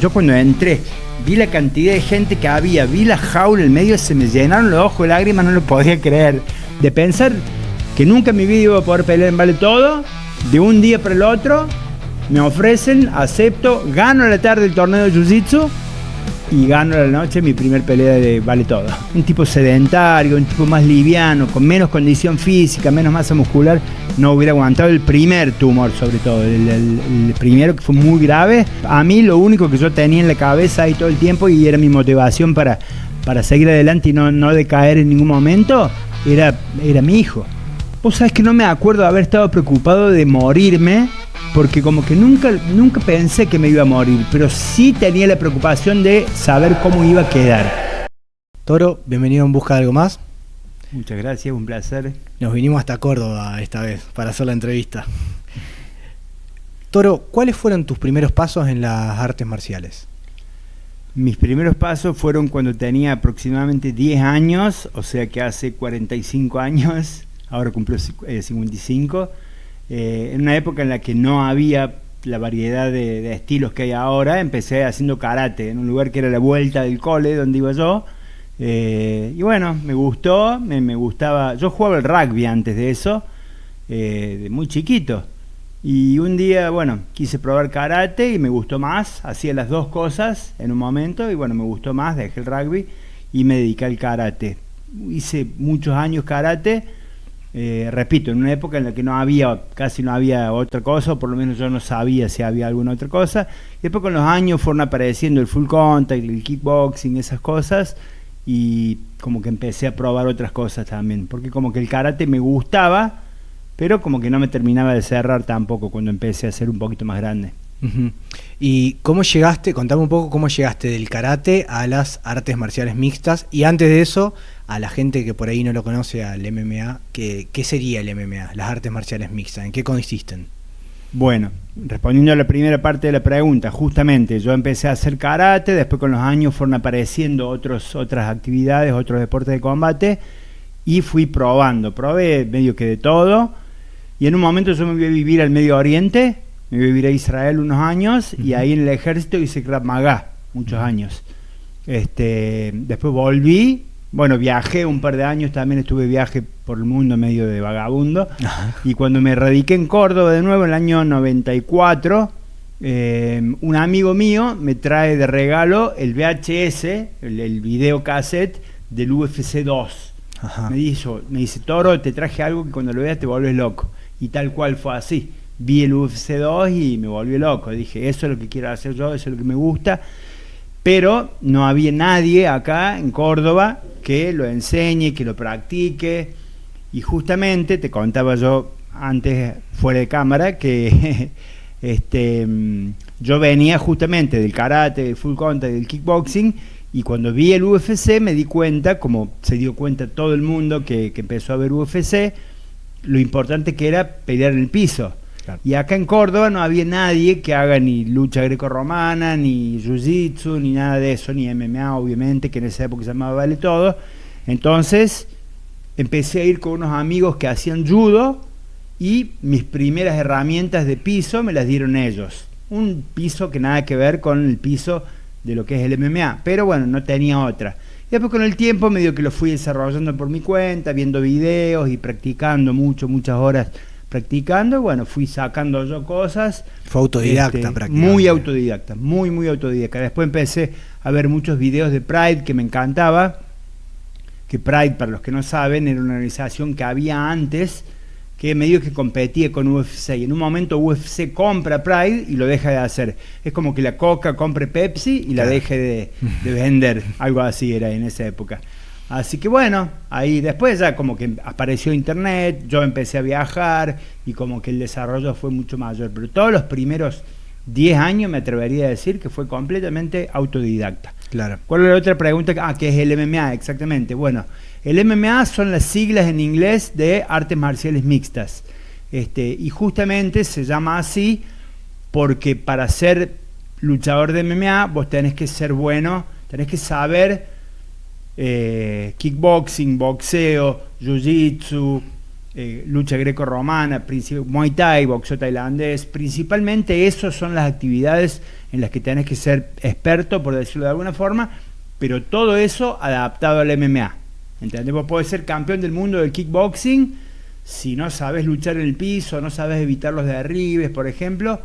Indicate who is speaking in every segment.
Speaker 1: Yo cuando entré, vi la cantidad de gente que había, vi la jaula en medio, se me llenaron los ojos de lágrimas, no lo podía creer. De pensar que nunca en mi vida iba a poder pelear en Vale Todo, de un día para el otro, me ofrecen, acepto, gano a la tarde el torneo de Jiu-Jitsu y gano a la noche mi primer pelea de Vale Todo. Un tipo sedentario, un tipo más liviano, con menos condición física, menos masa muscular, no hubiera aguantado el primer tumor, sobre todo, el primero, que fue muy grave. A mí lo único que yo tenía en la cabeza ahí todo el tiempo, y era mi motivación para seguir adelante y no decaer en ningún momento, era mi hijo. Vos sabés que no me acuerdo de haber estado preocupado de morirme, porque como que nunca pensé que me iba a morir, pero sí tenía la preocupación de saber cómo iba a quedar.
Speaker 2: Toro, bienvenido a En Busca de Algo Más.
Speaker 1: Muchas gracias, un placer.
Speaker 2: Nos vinimos hasta Córdoba esta vez para hacer la entrevista. Toro, ¿cuáles fueron tus primeros pasos en las artes marciales?
Speaker 1: Mis primeros pasos fueron cuando tenía aproximadamente 10 años, o sea que hace 45 años, ahora cumplo 55, en una época en la que no había la variedad de estilos que hay ahora. Empecé haciendo karate en un lugar que era la vuelta del cole donde iba yo, y bueno, me gustó, me gustaba. Yo jugaba el rugby antes de eso, de muy chiquito, y un día, bueno, quise probar karate y me gustó más. Hacía las dos cosas en un momento y bueno, me gustó más, dejé el rugby y me dediqué al karate. Hice muchos años karate. Repito, en una época en la que casi no había otra cosa, o por lo menos yo no sabía si había alguna otra cosa. Y después con los años fueron apareciendo el full contact, el kickboxing, esas cosas, y como que empecé a probar otras cosas también, porque como que el karate me gustaba, pero como que no me terminaba de cerrar tampoco cuando empecé a ser un poquito más grande.
Speaker 2: Uh-huh. ¿Y cómo llegaste? Contame un poco cómo llegaste del karate a las artes marciales mixtas, y antes de eso, a la gente que por ahí no lo conoce, al MMA, ¿qué sería el MMA, las artes marciales mixtas? ¿En qué consisten?
Speaker 1: Bueno, respondiendo a la primera parte de la pregunta, justamente yo empecé a hacer karate, después con los años fueron apareciendo otras actividades, otros deportes de combate, y probé medio que de todo, y en un momento yo me voy a vivir al Medio Oriente. Me voy a vivir a Israel unos años, y ahí en el ejército hice Krav Maga muchos años. Después volví, bueno, viajé un par de años, también estuve viaje por el mundo medio de vagabundo. Ajá. Y cuando me radiqué en Córdoba de nuevo, en el año 94, un amigo mío me trae de regalo el VHS, el videocassette del UFC 2. Ajá. Me dice, Toro, te traje algo que cuando lo veas te vuelves loco. Y tal cual fue así. Vi el UFC 2 y me volví loco. Dije, eso es lo que quiero hacer yo, eso es lo que me gusta. Pero no había nadie acá en Córdoba que lo enseñe, que lo practique. Y justamente, te contaba yo antes, fuera de cámara, que yo venía justamente del karate, del full contact, del kickboxing, y cuando vi el UFC me di cuenta, como se dio cuenta todo el mundo que empezó a ver UFC, lo importante que era pelear en el piso. Claro. Y acá en Córdoba no había nadie que haga ni lucha grecorromana, ni jiu-jitsu, ni nada de eso, ni MMA, obviamente, que en esa época se llamaba Vale Todo. Entonces empecé a ir con unos amigos que hacían judo, y mis primeras herramientas de piso me las dieron ellos. Un piso que nada que ver con el piso de lo que es el MMA, pero bueno, no tenía otra. Y después con el tiempo medio que lo fui desarrollando por mi cuenta, viendo videos y practicando muchas horas practicando. Bueno, fui sacando yo cosas.
Speaker 2: Fue autodidacta prácticamente.
Speaker 1: Muy autodidacta, muy autodidacta. Después empecé a ver muchos videos de Pride que me encantaba, que Pride, para los que no saben, era una organización que había antes, que medio que competía con UFC, y en un momento UFC compra Pride y lo deja de hacer. Es como que la Coca compre Pepsi y la deje de vender, algo así era en esa época. Así que bueno, ahí después ya como que apareció internet, yo empecé a viajar y como que el desarrollo fue mucho mayor, pero todos los primeros 10 años me atrevería a decir que fue completamente autodidacta.
Speaker 2: Claro.
Speaker 1: ¿Cuál es la otra pregunta? ¿Qué es el MMA? Exactamente. Bueno, el MMA son las siglas en inglés de artes marciales mixtas. Y justamente se llama así porque para ser luchador de MMA vos tenés que ser bueno, tenés que saber kickboxing, boxeo, jiu-jitsu, lucha greco-romana, Muay Thai, boxeo tailandés. Principalmente esas son las actividades en las que tenés que ser experto, por decirlo de alguna forma, pero todo eso adaptado al MMA. ¿Entendés? Vos podés ser campeón del mundo del kickboxing, si no sabes luchar en el piso, no sabes evitar los derribes, por ejemplo,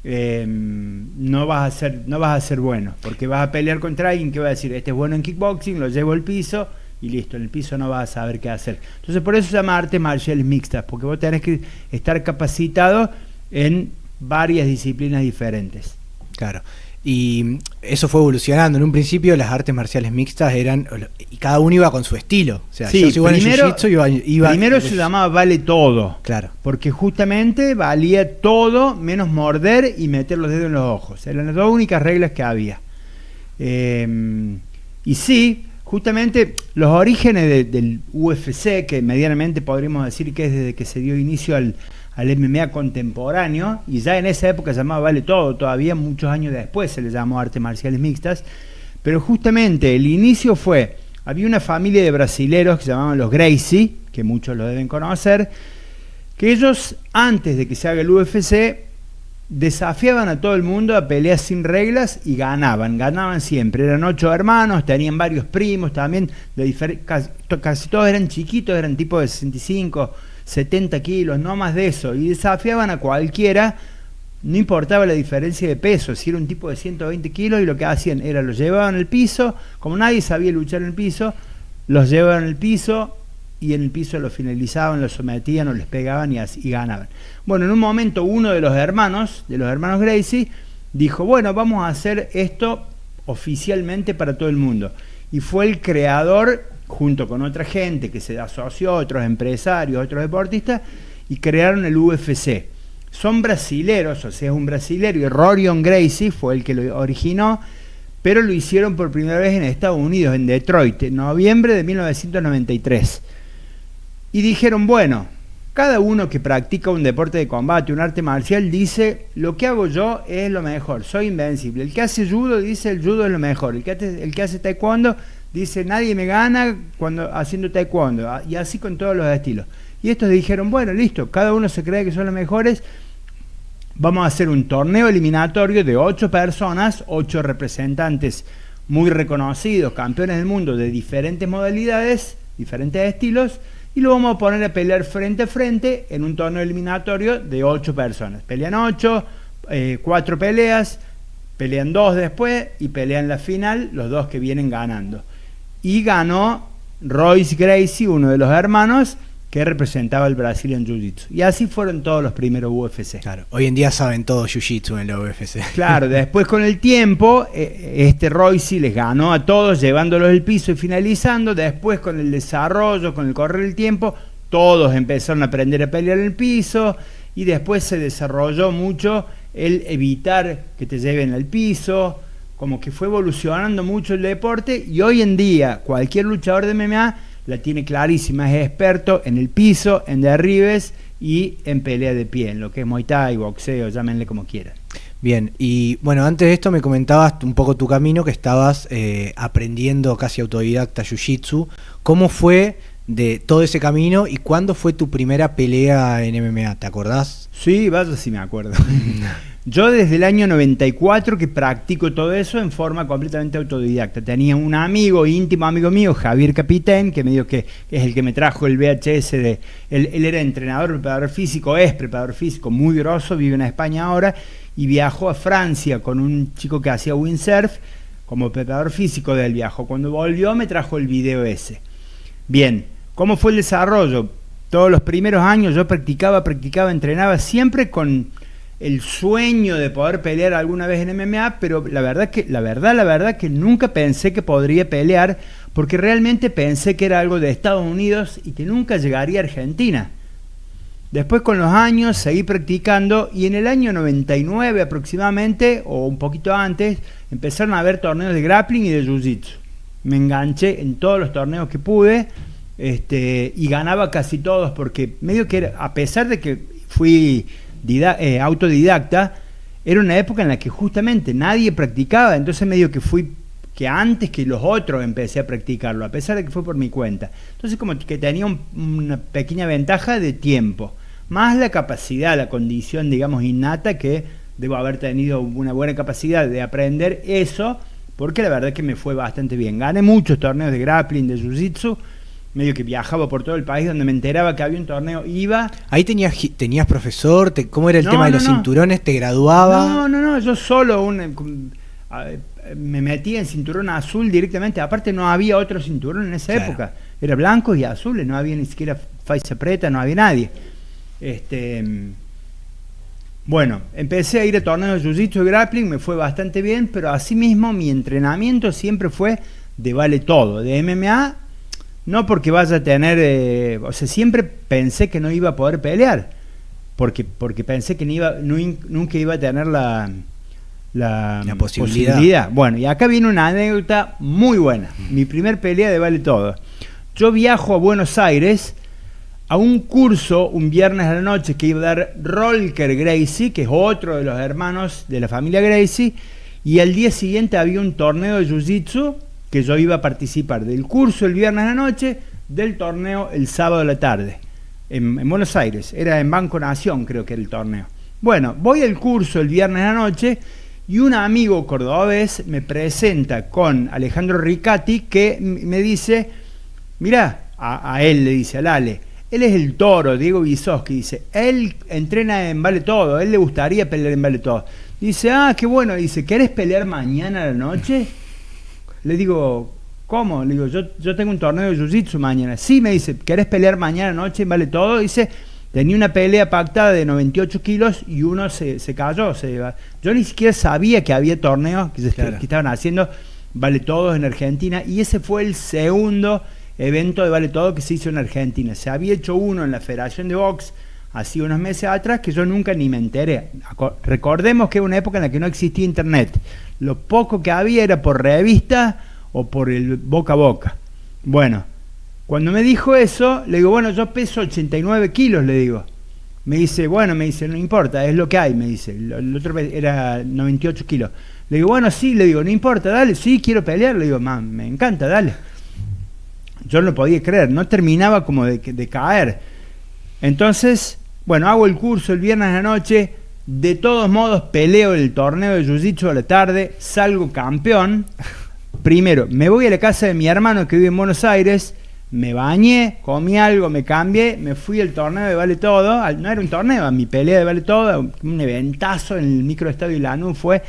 Speaker 1: no vas a ser bueno, porque vas a pelear contra alguien que va a decir, este es bueno en kickboxing, lo llevo al piso y listo, en el piso no vas a saber qué hacer. Entonces por eso se llama artes marciales mixtas, porque vos tenés que estar capacitado en varias disciplinas diferentes.
Speaker 2: Claro. Y eso fue evolucionando. En un principio las artes marciales mixtas eran, y cada uno iba con su estilo. O sea,
Speaker 1: sí,
Speaker 2: yo
Speaker 1: primero se llamaba vale todo.
Speaker 2: Claro.
Speaker 1: Porque justamente valía todo menos morder y meter los dedos en los ojos. Eran las dos únicas reglas que había. Y sí, justamente los orígenes del UFC, que medianamente podríamos decir que es desde que se dio inicio al MMA contemporáneo, y ya en esa época se llamaba vale todo, todavía muchos años después se le llamó artes marciales mixtas, pero justamente el inicio fue, había una familia de brasileros que se llamaban los Gracie, que muchos lo deben conocer, que ellos antes de que se haga el UFC desafiaban a todo el mundo a peleas sin reglas y ganaban siempre. Eran 8 hermanos, tenían varios primos también, casi todos eran chiquitos, eran tipo de 65, 70 kilos, no más de eso, y desafiaban a cualquiera, no importaba la diferencia de peso, si era un tipo de 120 kilos, y lo que hacían era los llevaban al piso, como nadie sabía luchar en el piso, los llevaban al piso, y en el piso los finalizaban, los sometían o les pegaban y ganaban. Bueno, en un momento uno de los hermanos Gracie, dijo, bueno, vamos a hacer esto oficialmente para todo el mundo, y fue el creador, junto con otra gente que se asoció, otros empresarios, otros deportistas, y crearon el UFC. Son brasileros, o sea, es un brasilero, y Rorion Gracie fue el que lo originó, pero lo hicieron por primera vez en Estados Unidos, en Detroit, en noviembre de 1993. Y dijeron, bueno, cada uno que practica un deporte de combate, un arte marcial, dice, lo que hago yo es lo mejor, soy invencible. El que hace judo dice, el judo es lo mejor. El que hace taekwondo dice, nadie me gana haciendo taekwondo, y así con todos los estilos. Y estos dijeron, bueno, listo, cada uno se cree que son los mejores, vamos a hacer un torneo eliminatorio de 8 personas, 8 representantes muy reconocidos, campeones del mundo de diferentes modalidades, diferentes estilos, y lo vamos a poner a pelear frente a frente en un torneo eliminatorio de 8 personas. Pelean 8, 4 peleas, pelean 2 después, y pelean la final los 2 que vienen ganando. Y ganó Royce Gracie, uno de los hermanos, que representaba el Brasil en Jiu-Jitsu. Y así fueron todos los primeros UFC.
Speaker 2: Claro, hoy en día saben todo Jiu-Jitsu en la UFC.
Speaker 1: Claro, después con el tiempo, Royce les ganó a todos, llevándolos al piso y finalizando. Después con el desarrollo, con el correr del tiempo, todos empezaron a aprender a pelear en el piso, y después se desarrolló mucho el evitar que te lleven al piso, como que fue evolucionando mucho el deporte, y hoy en día cualquier luchador de MMA la tiene clarísima, es experto en el piso, en derribes y en pelea de pie, en lo que es Muay Thai, boxeo, llámenle como quieran.
Speaker 2: Bien, y bueno, antes de esto me comentabas un poco tu camino, que estabas aprendiendo casi autodidacta Jiu-Jitsu. ¿Cómo fue de todo ese camino y cuándo fue tu primera pelea en MMA? ¿Te acordás?
Speaker 1: Sí, vaya si me acuerdo. Yo desde el año 94 que practico todo eso en forma completamente autodidacta. Tenía un amigo, íntimo amigo mío, Javier Capitán, que me dijo que es el que me trajo el VHS de... Él era entrenador, preparador físico, es preparador físico muy grosso, vive en España ahora, y viajó a Francia con un chico que hacía windsurf como preparador físico del viaje. Cuando volvió me trajo el video ese. Bien, ¿cómo fue el desarrollo? Todos los primeros años yo practicaba, entrenaba siempre con el sueño de poder pelear alguna vez en MMA, pero la verdad que nunca pensé que podría pelear, porque realmente pensé que era algo de Estados Unidos y que nunca llegaría a Argentina. Después con los años seguí practicando, y en el año 99 aproximadamente, o un poquito antes, empezaron a haber torneos de grappling y de jiu-jitsu. Me enganché en todos los torneos que pude, y ganaba casi todos, porque medio que a pesar de que fui autodidacta, era una época en la que justamente nadie practicaba, entonces medio que fui que antes que los otros empecé a practicarlo, a pesar de que fue por mi cuenta. Entonces como que tenía una pequeña ventaja de tiempo, más la capacidad, la condición, digamos, innata, que debo haber tenido una buena capacidad de aprender eso, porque la verdad es que me fue bastante bien. Gané muchos torneos de grappling, de jiu-jitsu, medio que viajaba por todo el país, donde me enteraba que había un torneo, iba.
Speaker 2: ¿Ahí tenías profesor? ¿Cómo era el tema de los cinturones? ¿Te graduaba?
Speaker 1: No, yo solo me metí en cinturón azul directamente. Aparte no había otro cinturón en esa época, era blancos y azules, no había ni siquiera faixa preta, no había nadie. Bueno, empecé a ir a torneos de jiu-jitsu y grappling, me fue bastante bien, pero asimismo mi entrenamiento siempre fue de vale todo, de MMA. No porque vaya a tener, siempre pensé que no iba a poder pelear, porque pensé que nunca iba a tener la posibilidad. Bueno, y acá viene una anécdota muy buena. Mi primer pelea de vale todo. Yo viajo a Buenos Aires a un curso un viernes a la noche que iba a dar Rolker Gracie, que es otro de los hermanos de la familia Gracie, y al día siguiente había un torneo de jiu-jitsu que yo iba a participar del curso el viernes a la noche, del torneo el sábado a la tarde, en Buenos Aires. Era en Banco Nación, creo que era el torneo. Bueno, voy al curso el viernes a la noche y un amigo cordobés me presenta con Alejandro Ricati, que me dice, mirá, a él le dice, al Ale, él es el Toro, Diego Visoski, dice, él entrena en vale todo, a él le gustaría pelear en vale todo. Dice, qué bueno, dice, ¿querés pelear mañana a la noche? Le digo, ¿cómo? Le digo, yo tengo un torneo de jiu-jitsu mañana. Sí, me dice, ¿querés pelear mañana a la noche en vale todo? Dice, tenía una pelea pactada de 98 kilos y uno se cayó. Yo ni siquiera sabía que había torneos que estaban haciendo vale todo en Argentina, y ese fue el segundo evento de vale todo que se hizo en Argentina. Se había hecho uno en la Federación de Box hace unos meses atrás que yo nunca ni me enteré. Recordemos que era una época en la que no existía internet. Lo poco que había era por revista o por el boca a boca. Bueno, cuando me dijo eso, le digo, bueno, yo peso 89 kilos, le digo. Me dice, no importa, es lo que hay, me dice. El otro era 98 kilos. Le digo, bueno, sí, le digo, no importa, dale, sí, quiero pelear. Le digo, me encanta, dale. Yo no lo podía creer, no terminaba como de caer. Entonces, bueno, hago el curso el viernes a la noche, de todos modos peleo el torneo de jiu-jitsu a la tarde, salgo campeón. Primero, me voy a la casa de mi hermano que vive en Buenos Aires, me bañé, comí algo, me cambié, me fui al torneo de vale todo. No era un torneo, mi pelea de vale todo, un eventazo en el microestadio Lanús fue.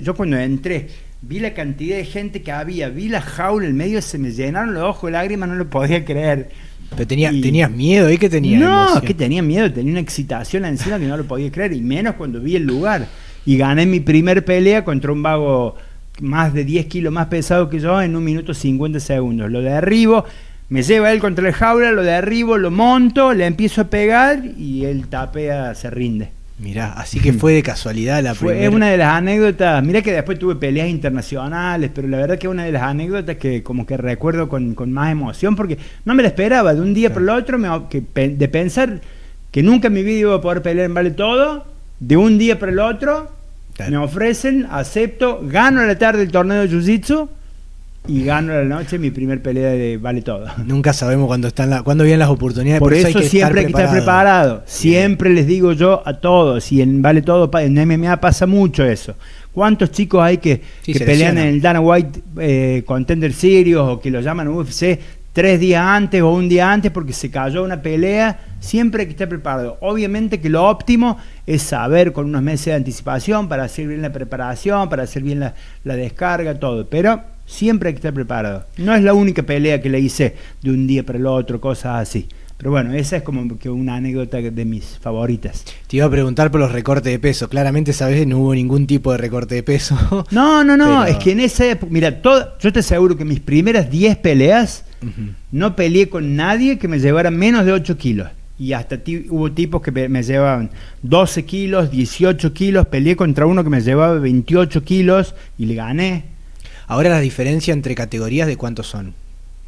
Speaker 1: Yo cuando entré, vi la cantidad de gente que había, vi la jaula, en el medio se me llenaron los ojos de lágrimas, no lo podía creer.
Speaker 2: ¿Pero tenías miedo? ¿Y qué tenías?
Speaker 1: No,
Speaker 2: emoción?
Speaker 1: que tenía miedo, tenía una excitación encima que no lo podía creer, y menos cuando vi el lugar. Y gané mi primer pelea contra un vago más de 10 kilos más pesado que yo en 1 minuto 50 segundos. Lo derribo, me lleva él contra la jaula, lo derribo, lo monto, le empiezo a pegar y él tapea, se rinde.
Speaker 2: Mirá, así que fue de casualidad la primera.
Speaker 1: Es una de las anécdotas. Mirá que después tuve peleas internacionales, pero la verdad que es una de las anécdotas que como que recuerdo con más emoción, porque no me la esperaba. De un día para el otro, de pensar que nunca en mi vida iba a poder pelear en vale todo, de un día para el otro, me ofrecen, acepto, gano a la tarde el torneo de jiu-jitsu y gano a la noche mi primer pelea de vale todo.
Speaker 2: Nunca sabemos cuándo vienen las oportunidades.
Speaker 1: Por eso siempre hay que estar preparado. Siempre les digo yo a todos, y en vale todo, en MMA pasa mucho eso. ¿Cuántos chicos hay que pelean en el Dana White Contender Series o que lo llaman UFC 3 días antes o un día antes porque se cayó una pelea? Siempre hay que estar preparado. Obviamente que lo óptimo es saber con unos meses de anticipación para hacer bien la preparación, para hacer bien la descarga, todo, pero siempre hay que estar preparado. No es la única pelea que le hice de un día para el otro, cosas así. Pero bueno, esa es como que una anécdota de mis favoritas.
Speaker 2: Te iba a preguntar por los recortes de peso. Claramente, sabes, no hubo ningún tipo de recorte de peso.
Speaker 1: No, pero es que en esa época, mira, yo te aseguro que mis primeras 10 peleas no peleé con nadie que me llevara menos de 8 kilos. Y hasta hubo tipos que me llevaban 12 kilos, 18 kilos. Peleé contra uno que me llevaba 28 kilos y le gané.
Speaker 2: Ahora, la diferencia entre categorías, ¿de cuántos son?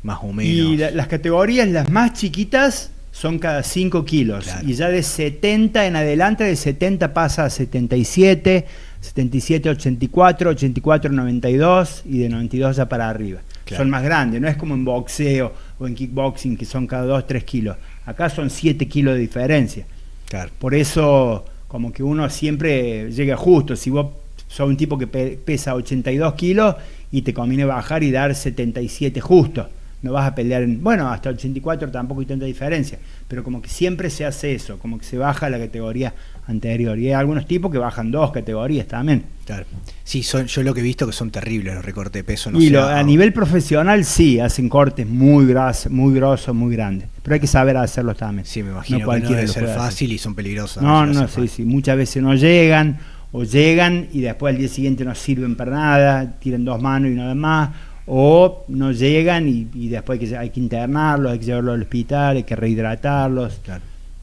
Speaker 2: Más o menos.
Speaker 1: Y las categorías, las más chiquitas, son cada 5 kilos. Claro. Y ya de 70 en adelante, de 70 pasa a 77, 77 84, 84 92 y de 92 ya para arriba. Claro. Son más grandes, no es como en boxeo o en kickboxing que son cada 2, 3 kilos. Acá son 7 kilos de diferencia.
Speaker 2: Claro.
Speaker 1: Por eso como que uno siempre llega justo. Si vos sos un tipo que pesa 82 kilos y te conviene bajar y dar 77 justo. No vas a pelear bueno, hasta 84 tampoco hay tanta diferencia, pero como que siempre se hace eso, como que se baja la categoría anterior. Y hay algunos tipos que bajan 2 categorías también.
Speaker 2: Claro. Sí, yo lo que he visto que son terribles los recortes de peso.
Speaker 1: No a nivel profesional sí, hacen cortes muy grosos, muy grandes. Pero hay que saber hacerlos también.
Speaker 2: Sí, me imagino que no debe ser fácil y son peligrosos.
Speaker 1: No, sí. Muchas veces no llegan, o llegan y después al día siguiente no sirven para nada, tiran 2 manos y nada más. O no llegan y después hay que internarlos, hay que llevarlos al hospital, hay que rehidratarlos. Claro.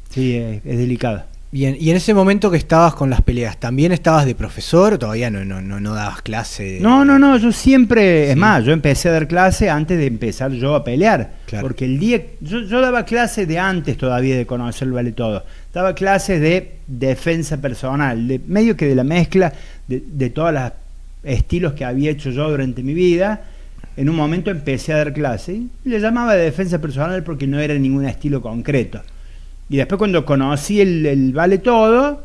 Speaker 1: Sí, es delicado.
Speaker 2: Bien, y en ese momento que estabas con las peleas, ¿también estabas de profesor o todavía no dabas clase?
Speaker 1: No, yo siempre, sí. Es más, yo empecé a dar clase antes de empezar yo a pelear. Claro. Porque el día, yo daba clases de antes todavía de conocer el vale todo. Daba clases de defensa personal, de medio que de la mezcla de todos los estilos que había hecho yo durante mi vida. En un momento empecé a dar clase y le llamaba de defensa personal porque no era ningún estilo concreto. Y después cuando conocí el vale todo,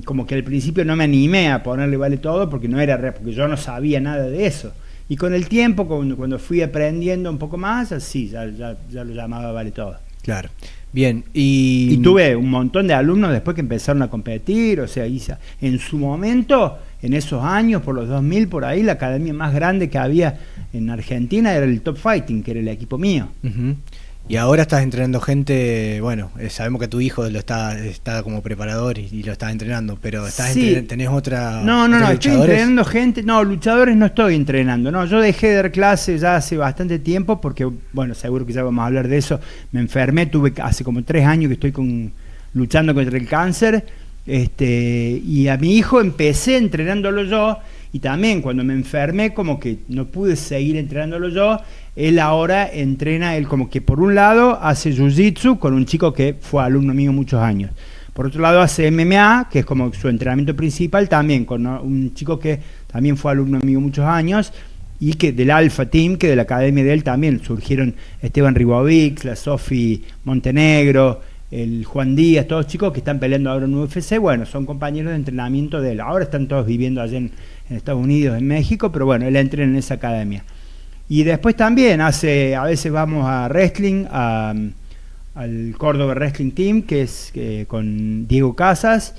Speaker 1: como que al principio no me animé a ponerle vale todo porque no era porque yo no sabía nada de eso. Y con el tiempo, cuando fui aprendiendo un poco más, así ya lo llamaba vale todo.
Speaker 2: Claro. Bien,
Speaker 1: y tuve un montón de alumnos después que empezaron a competir, o sea, en su momento, en esos años, por los 2000, por ahí, la academia más grande que había en Argentina era el Top Fighting, que era el equipo mío.
Speaker 2: Uh-huh. Y ahora estás entrenando gente, bueno, sabemos que tu hijo está como preparador y lo estás entrenando, pero ¿tenés otra?
Speaker 1: No, estoy entrenando gente, luchadores no estoy entrenando, yo dejé de dar clases ya hace bastante tiempo porque, bueno, seguro que ya vamos a hablar de eso, me enfermé, tuve hace como 3 años que estoy luchando contra el cáncer, y a mi hijo empecé entrenándolo yo, y también cuando me enfermé como que no pude seguir entrenándolo yo. Él ahora entrena, él como que por un lado hace jiu-jitsu con un chico que fue alumno mío muchos años. Por otro lado hace MMA, que es como su entrenamiento principal, también con un chico que también fue alumno mío muchos años, y que del Alpha Team, que de la academia de él también surgieron Esteban Ribovic, la Sofi Montenegro, el Juan Díaz, todos chicos que están peleando ahora en UFC. Bueno, son compañeros de entrenamiento de él. Ahora están todos viviendo allá en Estados Unidos, en México, pero bueno, él entrena en esa academia. Y después también a veces vamos a wrestling, al Córdoba Wrestling Team, que es con Diego Casas,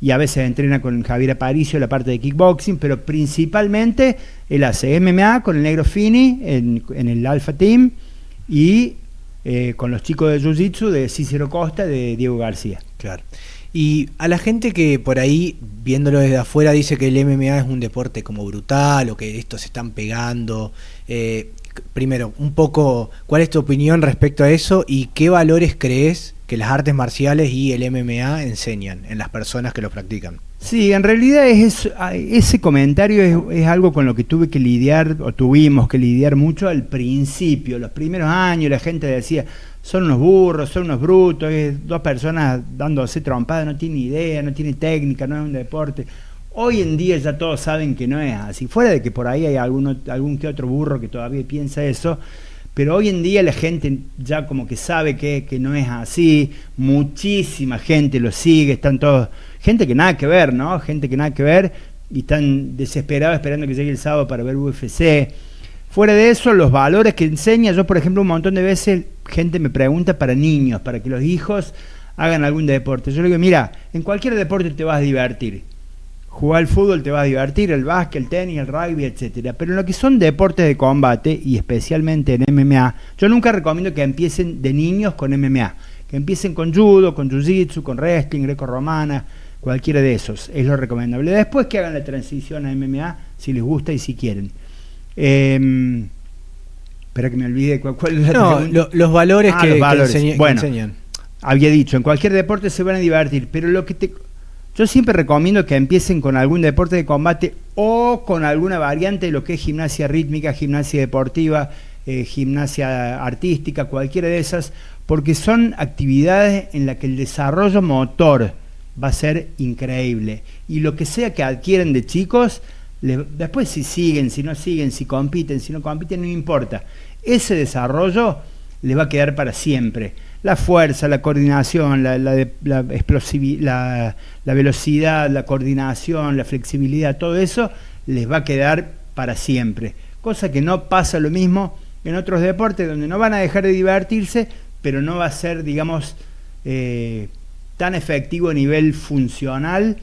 Speaker 1: y a veces entrena con Javier Aparicio la parte de kickboxing, pero principalmente él hace MMA con el Negro Fini en el Alpha Team y con los chicos de Jiu-Jitsu de Cícero Costa, de Diego García.
Speaker 2: Claro. Y a la gente que por ahí, viéndolo desde afuera, dice que el MMA es un deporte como brutal o que estos se están pegando. Primero, un poco, ¿cuál es tu opinión respecto a eso y qué valores crees que las artes marciales y el MMA enseñan en las personas que lo practican?
Speaker 1: Sí, en realidad ese comentario es algo con lo que tuve que lidiar, o tuvimos que lidiar mucho al principio, los primeros años. La gente decía, son unos burros, son unos brutos, es 2 personas dándose trompadas, no tiene idea, no tiene técnica, no es un deporte. Hoy en día ya todos saben que no es así, fuera de que por ahí hay algún que otro burro que todavía piensa eso, pero hoy en día la gente ya como que sabe que no es así, muchísima gente lo sigue, están todos, gente que nada que ver, ¿no? Gente que nada que ver y están desesperados esperando que llegue el sábado para ver UFC. Fuera de eso, los valores que enseña, yo por ejemplo un montón de veces gente me pregunta para niños, para que los hijos hagan algún deporte. Yo le digo, mira, en cualquier deporte te vas a divertir. Jugar al fútbol te va a divertir, el básquet, el tenis, el rugby, etcétera. Pero en lo que son deportes de combate, y especialmente en MMA, yo nunca recomiendo que empiecen de niños con MMA. Que empiecen con judo, con jiu-jitsu, con wrestling, greco-romana, cualquiera de esos. Es lo recomendable. Después que hagan la transición a MMA, si les gusta y si quieren. Espera que me olvide cuál es la pregunta.
Speaker 2: Los valores que
Speaker 1: bueno,
Speaker 2: enseñan.
Speaker 1: Había dicho, en cualquier deporte se van a divertir, pero yo siempre recomiendo que empiecen con algún deporte de combate o con alguna variante de lo que es gimnasia rítmica, gimnasia deportiva, gimnasia artística, cualquiera de esas, porque son actividades en las que el desarrollo motor va a ser increíble. Y lo que sea que adquieren de chicos, después si siguen, si no siguen, si compiten, si no compiten, no importa. Ese desarrollo les va a quedar para siempre. La fuerza, la coordinación, la explosividad, la velocidad, la coordinación, la flexibilidad, todo eso les va a quedar para siempre. Cosa que no pasa lo mismo en otros deportes donde no van a dejar de divertirse, pero no va a ser, digamos, tan efectivo a nivel funcional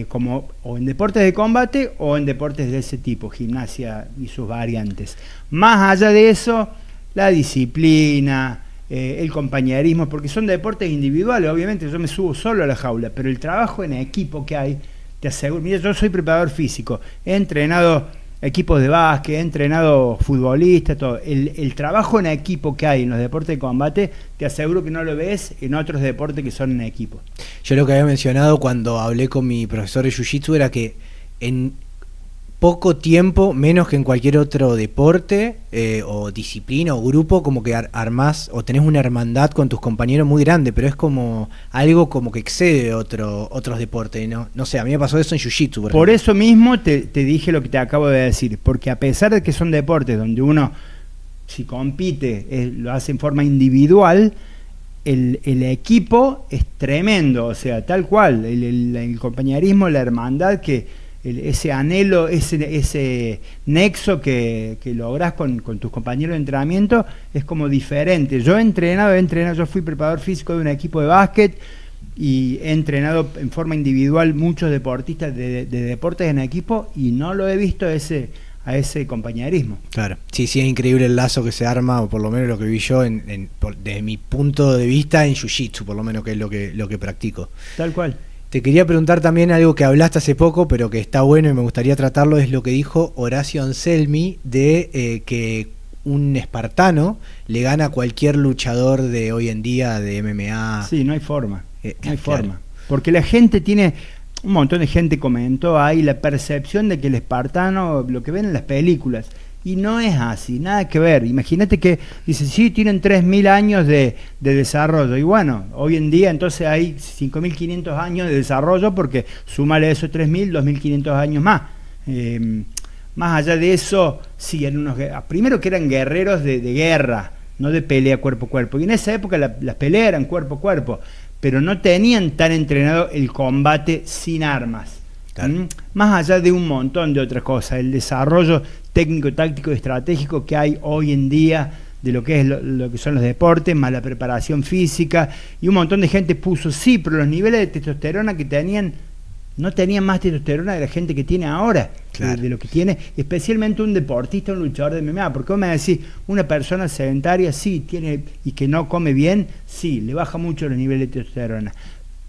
Speaker 1: como o en deportes de combate o en deportes de ese tipo, gimnasia y sus variantes. Más allá de eso, la disciplina, el compañerismo, porque son deportes individuales, obviamente yo me subo solo a la jaula, pero el trabajo en equipo que hay, te aseguro, mira, yo soy preparador físico, he entrenado equipos de básquet, he entrenado futbolistas, todo. El trabajo en equipo que hay en los deportes de combate, te aseguro que no lo ves en otros deportes que son en equipo.
Speaker 2: Yo lo que había mencionado cuando hablé con mi profesor de Jiu-Jitsu era que en poco tiempo, menos que en cualquier otro deporte o disciplina o grupo, como que armás o tenés una hermandad con tus compañeros muy grande, pero es como algo como que excede otros deportes, ¿no? No sé, a mí me pasó eso en Jiu-Jitsu.
Speaker 1: Por eso mismo te dije lo que te acabo de decir, porque a pesar de que son deportes donde uno, si compite, lo hace en forma individual, el equipo es tremendo, o sea, tal cual, el compañerismo, la hermandad ese anhelo, ese nexo que lográs con tus compañeros de entrenamiento es como diferente. Yo he entrenado, yo fui preparador físico de un equipo de básquet y he entrenado en forma individual muchos deportistas de deportes en equipo y no lo he visto a ese compañerismo.
Speaker 2: Claro, sí, es increíble el lazo que se arma, o por lo menos lo que vi yo desde mi punto de vista en Jiu-Jitsu, por lo menos que es lo que practico.
Speaker 1: Tal cual.
Speaker 2: Te quería preguntar también algo que hablaste hace poco, pero que está bueno y me gustaría tratarlo, es lo que dijo Horacio Anselmi de que un espartano le gana a cualquier luchador de hoy en día de MMA.
Speaker 1: Sí, no hay forma, no hay forma. Porque la gente tiene, un montón de gente comentó ahí la percepción de que el espartano, lo que ven en las películas, y no es así, nada que ver. Imagínate que dice, sí, tienen 3.000 años de desarrollo. Y bueno, hoy en día entonces hay 5.500 años de desarrollo porque súmale esos 3.000, 2.500 años más. Más allá de eso, sí, primero que eran guerreros de guerra, no de pelea cuerpo a cuerpo. Y en esa época las peleas eran cuerpo a cuerpo, pero no tenían tan entrenado el combate sin armas. Claro. Más allá de un montón de otras cosas, el desarrollo técnico, táctico y estratégico que hay hoy en día de lo que es lo que son los deportes, más la preparación física, y un montón de gente puso sí, pero los niveles de testosterona que tenían, no tenían más testosterona de la gente que tiene ahora, claro, de lo que tiene, especialmente un deportista, un luchador de MMA, porque vos me decís, una persona sedentaria sí tiene y que no come bien, sí, le baja mucho los niveles de testosterona.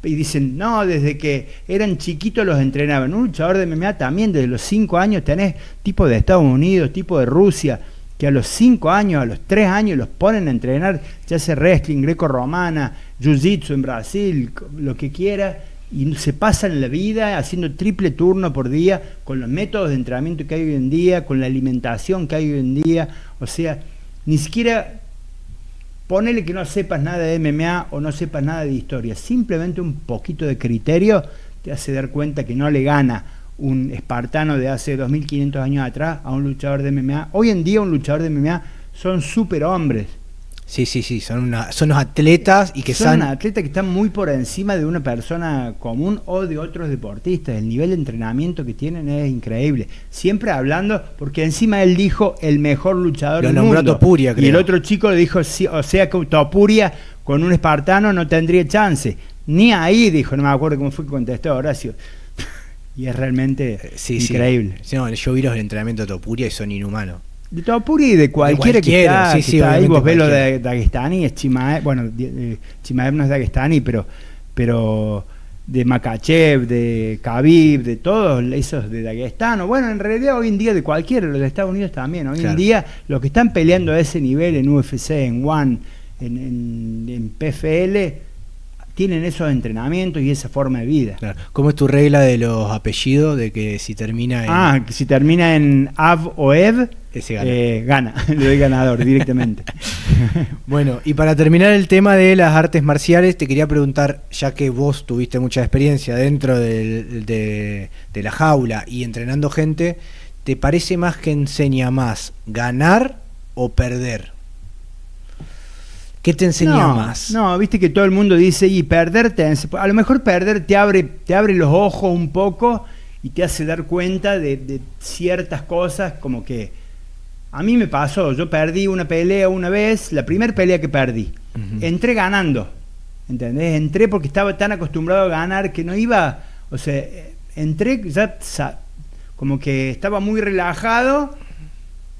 Speaker 1: Y dicen, no, desde que eran chiquitos los entrenaban. Un luchador de MMA también, desde los 5 años tenés tipo de Estados Unidos, tipo de Rusia, que a los 5 años, a los 3 años los ponen a entrenar, ya sea wrestling, greco-romana, jiu-jitsu en Brasil, lo que quiera, y se pasan la vida haciendo triple turno por día, con los métodos de entrenamiento que hay hoy en día, con la alimentación que hay hoy en día. O sea, ni siquiera ponele que no sepas nada de MMA o no sepas nada de historia, simplemente un poquito de criterio te hace dar cuenta que no le gana un espartano de hace 2.500 años atrás a un luchador de MMA. Hoy en día un luchador de MMA son superhombres.
Speaker 2: Sí, son unos atletas y que
Speaker 1: son atletas que están muy por encima de una persona común o de otros deportistas. El nivel de entrenamiento que tienen es increíble. Siempre hablando, porque encima él dijo el mejor luchador del mundo.
Speaker 2: Topuria, creo.
Speaker 1: Y el otro chico le dijo, sí, o sea que Topuria con un espartano no tendría chance. Ni ahí dijo, no me acuerdo cómo fue que contestó Horacio. Y es realmente increíble.
Speaker 2: Sí, no, yo vi los entrenamientos de Topuria y son inhumanos.
Speaker 1: De Topuria y de cualquiera que está,
Speaker 2: sí,
Speaker 1: ahí, vos ves lo de Dagestani, es Chimaev, bueno, Chimaev no es Dagestani, pero de Makachev, de Khabib, de todos esos de Dagestán, bueno, en realidad hoy en día de cualquiera, los de Estados Unidos también, hoy en día los que están peleando a ese nivel en UFC, en ONE, en PFL, tienen esos entrenamientos y esa forma de vida.
Speaker 2: Claro. ¿Cómo es tu regla de los apellidos? De que si termina en...
Speaker 1: Que si termina en Av o Ev,
Speaker 2: ese gana.
Speaker 1: Gana, le doy ganador directamente.
Speaker 2: Bueno, y para terminar el tema de las artes marciales, te quería preguntar, ya que vos tuviste mucha experiencia dentro de la jaula y entrenando gente, ¿te parece más que enseña más ganar o perder? ¿Qué te enseña más?
Speaker 1: No, viste que todo el mundo dice, y perder, a lo mejor perder te abre los ojos un poco y te hace dar cuenta de ciertas cosas, como que a mí me pasó, yo perdí una pelea una vez, la primera pelea que perdí, entré ganando, ¿entendés? Entré porque estaba tan acostumbrado a ganar que no iba, o sea, entré ya como que estaba muy relajado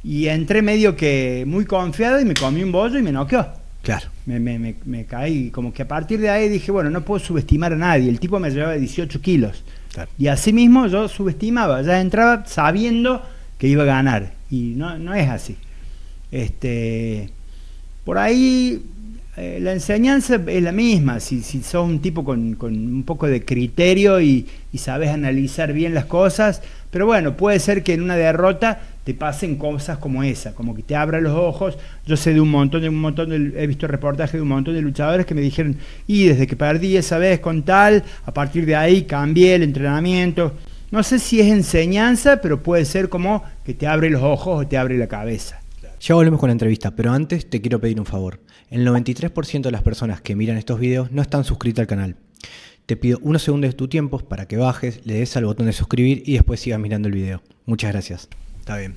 Speaker 1: y entré medio que muy confiado y me comí un bollo y me noqueó.
Speaker 2: Claro.
Speaker 1: Me caí, como que a partir de ahí dije, bueno, no puedo subestimar a nadie. El tipo me llevaba 18 kilos.
Speaker 2: Claro.
Speaker 1: Y así mismo yo subestimaba, ya entraba sabiendo que iba a ganar. Y no es así. Por ahí la enseñanza es la misma. Si sos un tipo con un poco de criterio y sabes analizar bien las cosas. Pero bueno, puede ser que en una derrota te pasen cosas como esa, como que te abran los ojos. Yo sé de he visto reportajes de un montón de luchadores que me dijeron, y desde que perdí esa vez con tal, a partir de ahí cambié el entrenamiento. No sé si es enseñanza, pero puede ser como que te abre los ojos o te abre la cabeza.
Speaker 2: Ya volvemos con la entrevista, pero antes te quiero pedir un favor. El 93% de las personas que miran estos videos no están suscritas al canal. Te pido unos segundos de tu tiempo para que bajes, le des al botón de suscribir y después sigas mirando el video. Muchas gracias. Está bien.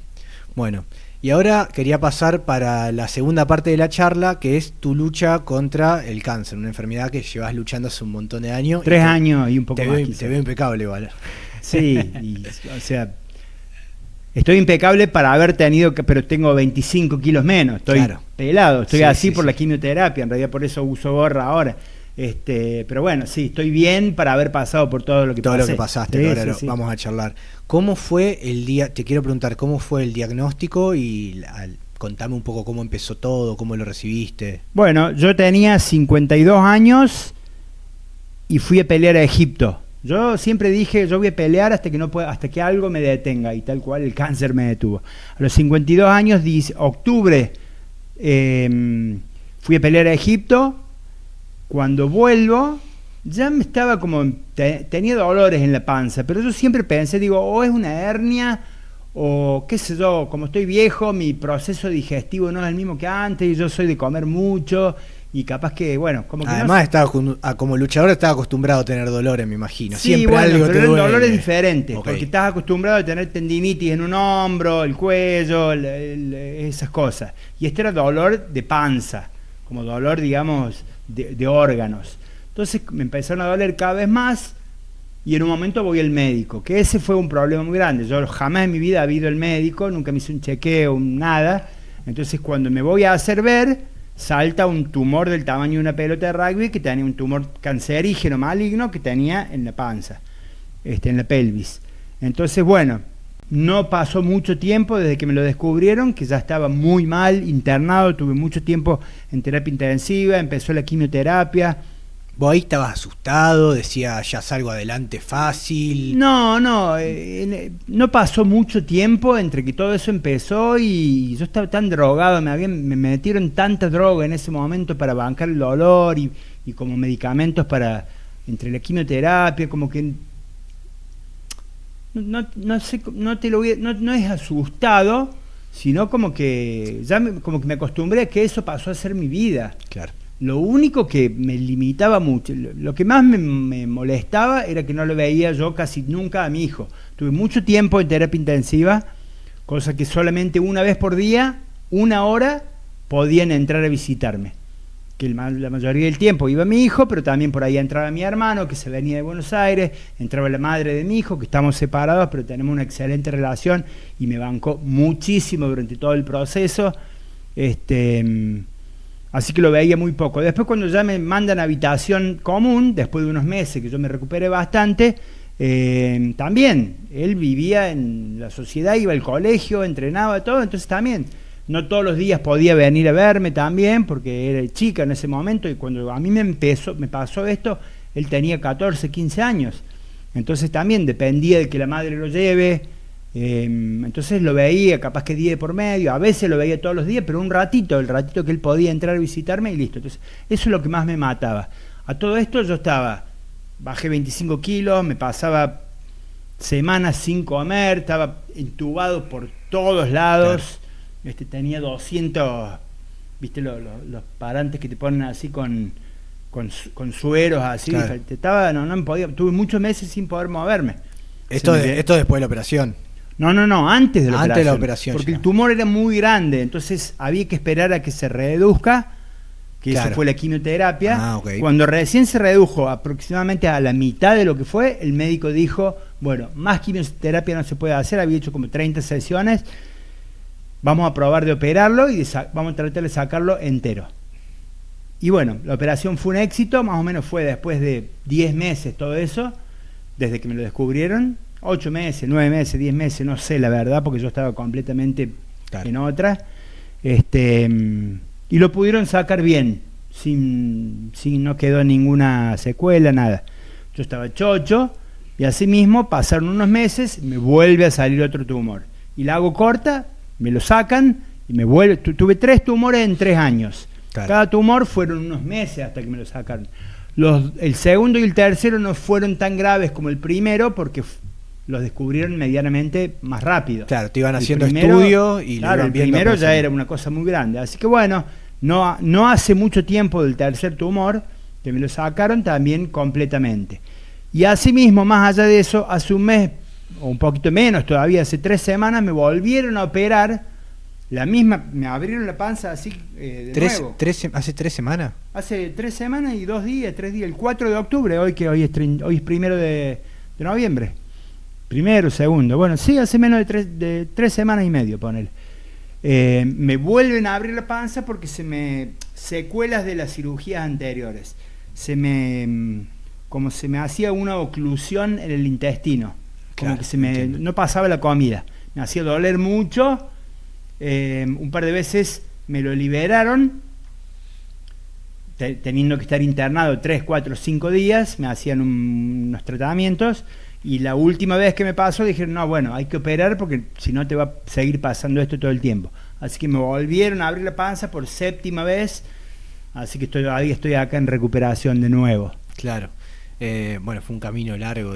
Speaker 2: Bueno, y ahora quería pasar para la segunda parte de la charla, que es tu lucha contra el cáncer, una enfermedad que llevas luchando hace un montón de años.
Speaker 1: 3 años y un poco más.
Speaker 2: Te veo impecable, igual.
Speaker 1: Sí, o sea, estoy impecable para haber tenido, pero tengo 25 kilos menos, estoy pelado, estoy así por la quimioterapia, en realidad por eso uso gorra ahora. Pero bueno, sí, estoy bien para haber pasado por todo lo que pasé.
Speaker 2: Todo lo que pasaste, ahora vamos a charlar. ¿Cómo fue el día? Te quiero preguntar, ¿cómo fue el diagnóstico? Y contame un poco cómo empezó todo, cómo lo recibiste.
Speaker 1: Bueno, yo tenía 52 años y fui a pelear a Egipto. Yo siempre dije, yo voy a pelear hasta que no pueda, hasta que algo me detenga, y tal cual el cáncer me detuvo. A los 52 años, octubre, fui a pelear a Egipto. Cuando vuelvo, ya me estaba como, tenía dolores en la panza, pero yo siempre pensé, digo, o es una hernia, o qué sé yo, como estoy viejo, mi proceso digestivo no es el mismo que antes, y yo soy de comer mucho, y capaz que, bueno, como que
Speaker 2: además como luchador estás acostumbrado a tener dolores, me imagino.
Speaker 1: Sí,
Speaker 2: siempre
Speaker 1: bueno,
Speaker 2: algo
Speaker 1: pero
Speaker 2: te duele.
Speaker 1: el dolor es diferente,
Speaker 2: Okay.
Speaker 1: porque estás acostumbrado a tener tendinitis en un hombro, el cuello, esas cosas. Y este era dolor de panza, como dolor, digamos, de órganos. Entonces me empezaron a doler cada vez más y en un momento voy al médico, que ese fue un problema muy grande. Yo jamás en mi vida he ido al médico, nunca me hice un chequeo, nada. Entonces cuando me voy a hacer ver, salta un tumor del tamaño de una pelota de rugby, que tenía un tumor cancerígeno maligno que tenía en la panza, en la pelvis. Entonces bueno, no pasó mucho tiempo desde que me lo descubrieron, que ya estaba muy mal, internado, tuve mucho tiempo en terapia intensiva, empezó la quimioterapia.
Speaker 2: ¿Vos ahí estabas asustado? Decías, ya salgo adelante fácil.
Speaker 1: No pasó mucho tiempo entre que todo eso empezó y yo estaba tan drogado, me metieron tanta droga en ese momento para bancar el dolor y como medicamentos para, entre la quimioterapia, como que no sé, no es asustado, sino como que como que me acostumbré a que eso pasó a ser mi vida.
Speaker 2: Claro.
Speaker 1: Lo único que me limitaba mucho, lo que más me molestaba era que no lo veía yo casi nunca a mi hijo. Tuve mucho tiempo en terapia intensiva, cosa que solamente una vez por día, 1 hora, podían entrar a visitarme. Que la mayoría del tiempo iba mi hijo, pero también por ahí entraba mi hermano, que se venía de Buenos Aires, entraba la madre de mi hijo, que estamos separados, pero tenemos una excelente relación y me bancó muchísimo durante todo el proceso. Así que lo veía muy poco. Después cuando ya me mandan a habitación común, después de unos meses que yo me recuperé bastante, también él vivía en la sociedad, iba al colegio, entrenaba, todo, entonces también no todos los días podía venir a verme también, porque era chica en ese momento, y cuando a mí me pasó esto, él tenía 14, 15 años. Entonces también dependía de que la madre lo lleve. Entonces lo veía, capaz que día por medio, a veces lo veía todos los días, pero un ratito, el ratito que él podía entrar a visitarme y listo. Entonces eso es lo que más me mataba. A todo esto yo bajé 25 kilos, me pasaba semanas sin comer, estaba entubado por todos lados, claro. Tenía 200, viste los parantes que te ponen así con sueros así, claro. No me podía, tuve muchos meses sin poder moverme.
Speaker 2: Esto después de la operación.
Speaker 1: No, antes de la
Speaker 2: operación. Antes de la operación.
Speaker 1: Porque el tumor era muy grande, entonces había que esperar a que se reduzca, que claro. Eso fue la quimioterapia.
Speaker 2: Okay.
Speaker 1: Cuando recién se redujo aproximadamente a la mitad de lo que fue, el médico dijo, bueno, más quimioterapia no se puede hacer, había hecho como 30 sesiones, vamos a probar de operarlo y vamos a tratar de sacarlo entero. Y bueno, la operación fue un éxito, más o menos fue después de 10 meses todo eso, desde que me lo descubrieron, 8 meses, 9 meses, 10 meses, no sé la verdad, porque yo estaba completamente claro. En otra. Y lo pudieron sacar bien, sin no quedó ninguna secuela, nada. Yo estaba chocho, y así mismo pasaron unos meses, me vuelve a salir otro tumor. Y la hago corta, me lo sacan, y me vuelve. Tuve 3 tumores en 3 años. Claro. Cada tumor fueron unos meses hasta que me lo sacaron. El segundo y el tercero no fueron tan graves como el primero porque los descubrieron medianamente más rápido.
Speaker 2: Claro, te iban haciendo estudios y
Speaker 1: claro, el primero ya era una cosa muy grande. Así que bueno, no hace mucho tiempo del tercer tumor que me lo sacaron también completamente. Y asimismo, más allá de eso, hace un mes, o un poquito menos todavía, hace 3 semanas, me volvieron a operar. La misma, me abrieron la panza así de nuevo.
Speaker 2: ¿Hace 3 semanas?
Speaker 1: Hace 3 semanas y 3 días, el 4 de octubre, hoy es 1 de noviembre. Primero, segundo, bueno, sí, hace menos de 3 semanas y medio, ponele. Me vuelven a abrir la panza porque secuelas de las cirugías anteriores. Como se me hacía una oclusión en el intestino, como claro, que no pasaba la comida, me hacía doler mucho. Un par de veces me lo liberaron teniendo que estar internado 3, 4, 5 días, me hacían unos tratamientos y la última vez que me pasó dijeron, no, bueno, hay que operar porque si no te va a seguir pasando esto todo el tiempo. Así que me volvieron a abrir la panza por 7ª vez, así que todavía estoy acá en recuperación de nuevo.
Speaker 2: Claro, bueno, fue un camino largo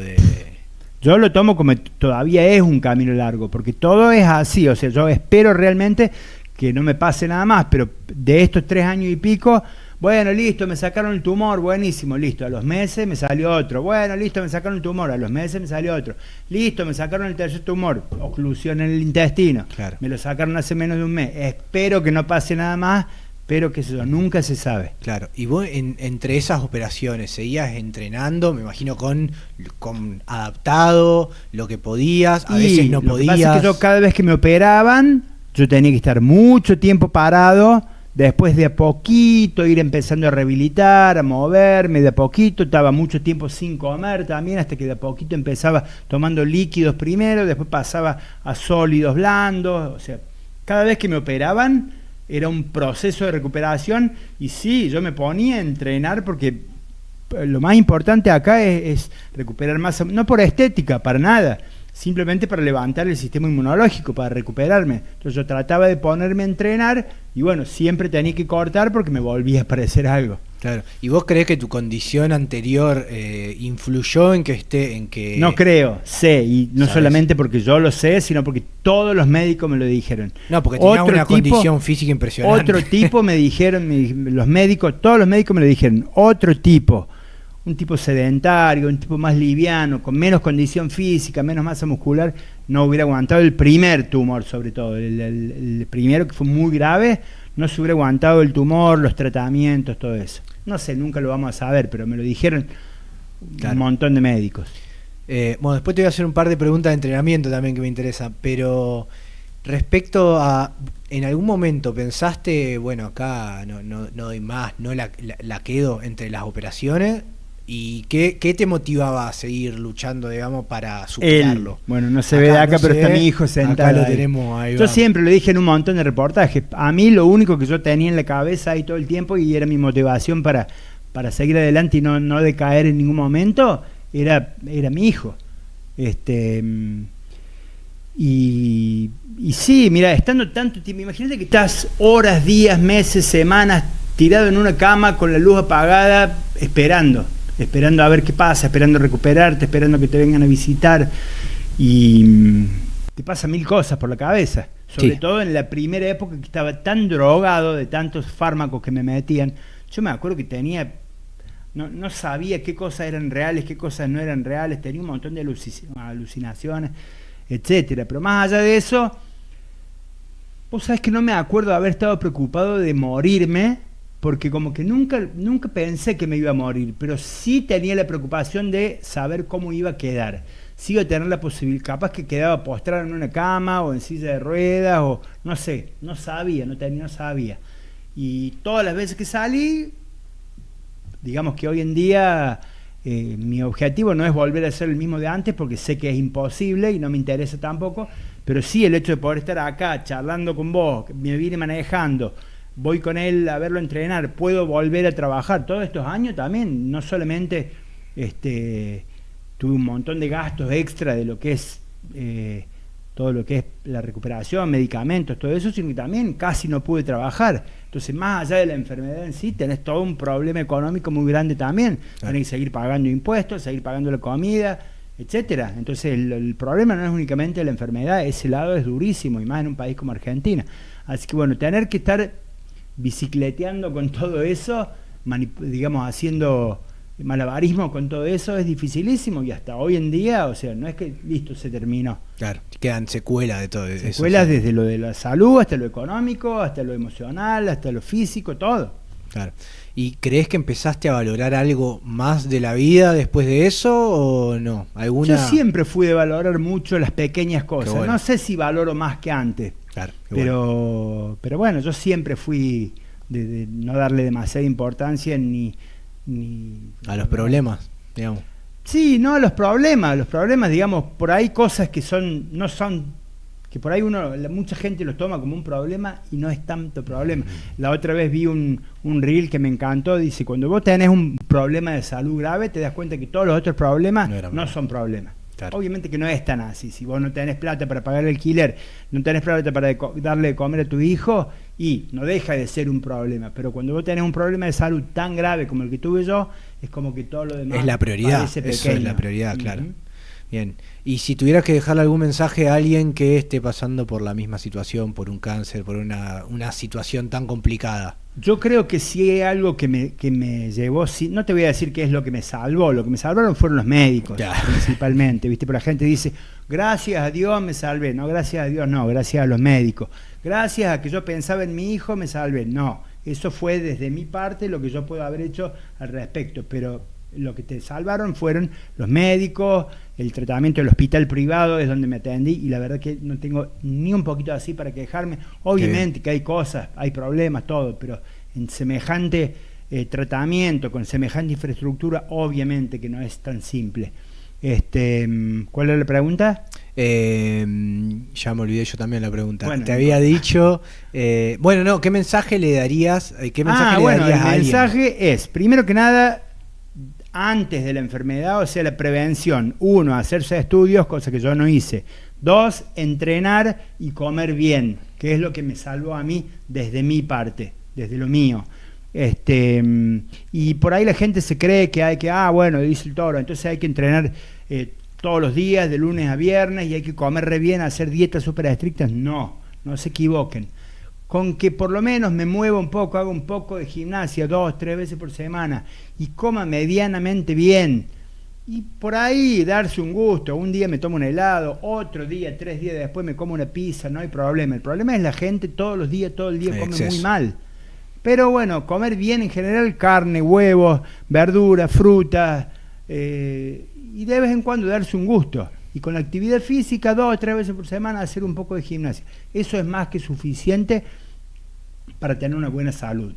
Speaker 1: Yo lo tomo como todavía es un camino largo, porque todo es así, o sea, yo espero realmente que no me pase nada más, pero de estos 3 años y pico, bueno, listo, me sacaron el tumor, buenísimo, listo, a los meses me salió otro, bueno, listo, me sacaron el tumor, a los meses me salió otro, listo, me sacaron el tercer tumor, oclusión en el intestino,
Speaker 2: claro.
Speaker 1: Me lo sacaron hace menos de un mes, espero que no pase nada más, pero que eso nunca se sabe.
Speaker 2: Claro, y vos entre esas operaciones seguías entrenando, me imagino con adaptado, lo que podías, a veces no podías.
Speaker 1: Lo que pasa es que yo cada vez que me operaban, yo tenía que estar mucho tiempo parado, después de a poquito ir empezando a rehabilitar, a moverme, de a poquito, estaba mucho tiempo sin comer también, hasta que de a poquito empezaba tomando líquidos primero, después pasaba a sólidos blandos, o sea, cada vez que me operaban era un proceso de recuperación y sí, yo me ponía a entrenar porque lo más importante acá es recuperar masa, no por estética, para nada, simplemente para levantar el sistema inmunológico, para recuperarme. Entonces yo trataba de ponerme a entrenar y bueno, siempre tenía que cortar porque me volvía a aparecer algo.
Speaker 2: Claro. ¿Y vos creés que tu condición anterior influyó en que...?
Speaker 1: No creo, sé, y no ¿sabes? Solamente porque yo lo sé, sino porque todos los médicos me lo dijeron.
Speaker 2: No, porque tenías una condición física impresionante.
Speaker 1: Otro tipo me dijeron, los médicos, todos los médicos me lo dijeron, otro tipo, un tipo sedentario, un tipo más liviano, con menos condición física, menos masa muscular, no hubiera aguantado el primer tumor sobre todo, el primero que fue muy grave, no se hubiera aguantado el tumor, los tratamientos, todo eso. No sé, nunca lo vamos a saber, pero me lo dijeron claro. Un montón de médicos.
Speaker 2: Bueno, después te voy a hacer un par de preguntas de entrenamiento también que me interesan, pero respecto a, ¿en algún momento pensaste, bueno, acá no doy más, no la quedo entre las operaciones? ¿Y qué te motivaba a seguir luchando, digamos, para superarlo?
Speaker 1: Bueno, no se ve de acá,
Speaker 2: no
Speaker 1: pero
Speaker 2: se
Speaker 1: está
Speaker 2: ve.
Speaker 1: mi hijo sentado.
Speaker 2: Acá lo
Speaker 1: ahí.
Speaker 2: tenemos, ahí
Speaker 1: Yo
Speaker 2: va.
Speaker 1: siempre lo dije en un montón de reportajes. A mí lo único que yo tenía en la cabeza ahí todo el tiempo y era mi motivación para seguir adelante y no decaer en ningún momento, era mi hijo. Y sí, mira, estando tanto tiempo, imagínate que estás horas, días, meses, semanas tirado en una cama con la luz apagada, esperando a ver qué pasa, esperando recuperarte, esperando que te vengan a visitar, y te pasan mil cosas por la cabeza, sobre todo en la primera época que estaba tan drogado de tantos fármacos que me metían. Yo me acuerdo que no sabía qué cosas eran reales, qué cosas no eran reales, tenía un montón de alucinaciones, etcétera. Pero más allá de eso, vos sabés que no me acuerdo de haber estado preocupado de morirme, porque como que nunca pensé que me iba a morir, pero sí tenía la preocupación de saber cómo iba a quedar. Si iba a tener la posibilidad, capaz que quedaba postrado en una cama o en silla de ruedas, o no sé, no sabía. Y todas las veces que salí, digamos que hoy en día mi objetivo no es volver a ser el mismo de antes, porque sé que es imposible y no me interesa tampoco, pero sí el hecho de poder estar acá charlando con vos, me vine manejando, voy con él a verlo entrenar, puedo volver a trabajar todos estos años también, no solamente tuve un montón de gastos extra de lo que es todo lo que es la recuperación, medicamentos, todo eso, sino que también casi no pude trabajar. Entonces, más allá de la enfermedad en sí, tenés todo un problema económico muy grande también. Tenés que seguir pagando impuestos, seguir pagando la comida, etcétera. Entonces, el problema no es únicamente la enfermedad, ese lado es durísimo, y más en un país como Argentina. Así que bueno, tener que estar bicicleteando con todo eso, digamos, haciendo malabarismo con todo eso, es dificilísimo, y hasta hoy en día, o sea, no es que listo, se terminó.
Speaker 2: Claro, quedan secuelas de todo eso.
Speaker 1: Secuelas desde lo de la salud, hasta lo económico, hasta lo emocional, hasta lo físico, todo.
Speaker 2: Claro. ¿Y crees que empezaste a valorar algo más de la vida después de eso o no?
Speaker 1: Yo siempre fui de valorar mucho las pequeñas cosas.
Speaker 2: Bueno.
Speaker 1: No sé si valoro más que antes,
Speaker 2: claro,
Speaker 1: pero bueno, yo siempre fui de no darle demasiada importancia ni
Speaker 2: a los problemas, digamos.
Speaker 1: Sí, no a los problemas, digamos, por ahí cosas que no son, que por ahí mucha gente los toma como un problema y no es tanto problema. La otra vez vi un reel que me encantó, dice, cuando vos tenés un problema de salud grave, te das cuenta que todos los otros problemas no son problemas. Claro. Obviamente que no es tan así. Si vos no tenés plata para pagar el alquiler, no tenés plata para darle de comer a tu hijo, y no deja de ser un problema. Pero cuando vos tenés un problema de salud tan grave como el que tuve yo, es como que todo lo demás
Speaker 2: es la prioridad.
Speaker 1: parece pequeño.
Speaker 2: Eso es la prioridad, claro. Bien. Y si tuvieras que dejarle algún mensaje a alguien que esté pasando por la misma situación, por un cáncer, por una situación tan complicada.
Speaker 1: Yo creo que sí hay algo que me llevó, no te voy a decir qué es lo que me salvó, lo que me salvaron fueron los médicos, principalmente, ¿viste? Pero la gente dice, gracias a Dios me salvé. No, gracias a Dios no, gracias a los médicos. Gracias a que yo pensaba en mi hijo me salvé. No, eso fue desde mi parte lo que yo puedo haber hecho al respecto, pero lo que te salvaron fueron los médicos, el tratamiento del hospital privado es donde me atendí, y la verdad que no tengo ni un poquito así para quejarme. Obviamente que hay cosas, hay problemas, todo, pero en semejante tratamiento, con semejante infraestructura, obviamente que no es tan simple. ¿Cuál era la pregunta?
Speaker 2: Ya me olvidé yo también la pregunta.
Speaker 1: Bueno,
Speaker 2: te había dicho, ¿qué mensaje le darías? ¿Qué mensaje le darías a alguien?
Speaker 1: El mensaje es, primero que nada, antes de la enfermedad, o sea, la prevención. 1, hacerse estudios, cosa que yo no hice. 2, entrenar y comer bien, que es lo que me salvó a mí desde mi parte, desde lo mío. Y por ahí la gente se cree que hay que, dice el Toro, entonces hay que entrenar todos los días, de lunes a viernes, y hay que comer re bien, hacer dietas súper estrictas. No se equivoquen. Con que por lo menos me mueva un poco, haga un poco de gimnasia 2, 3 veces por semana y coma medianamente bien, y por ahí darse un gusto. Un día me tomo un helado, otro día, 3 días después me como una pizza, no hay problema. El problema es la gente todo el día come muy mal. Pero bueno, comer bien en general, carne, huevos, verduras, frutas, y de vez en cuando darse un gusto. Y con la actividad física, 2 o 3 veces por semana, hacer un poco de gimnasia. Eso es más que suficiente para tener una buena salud.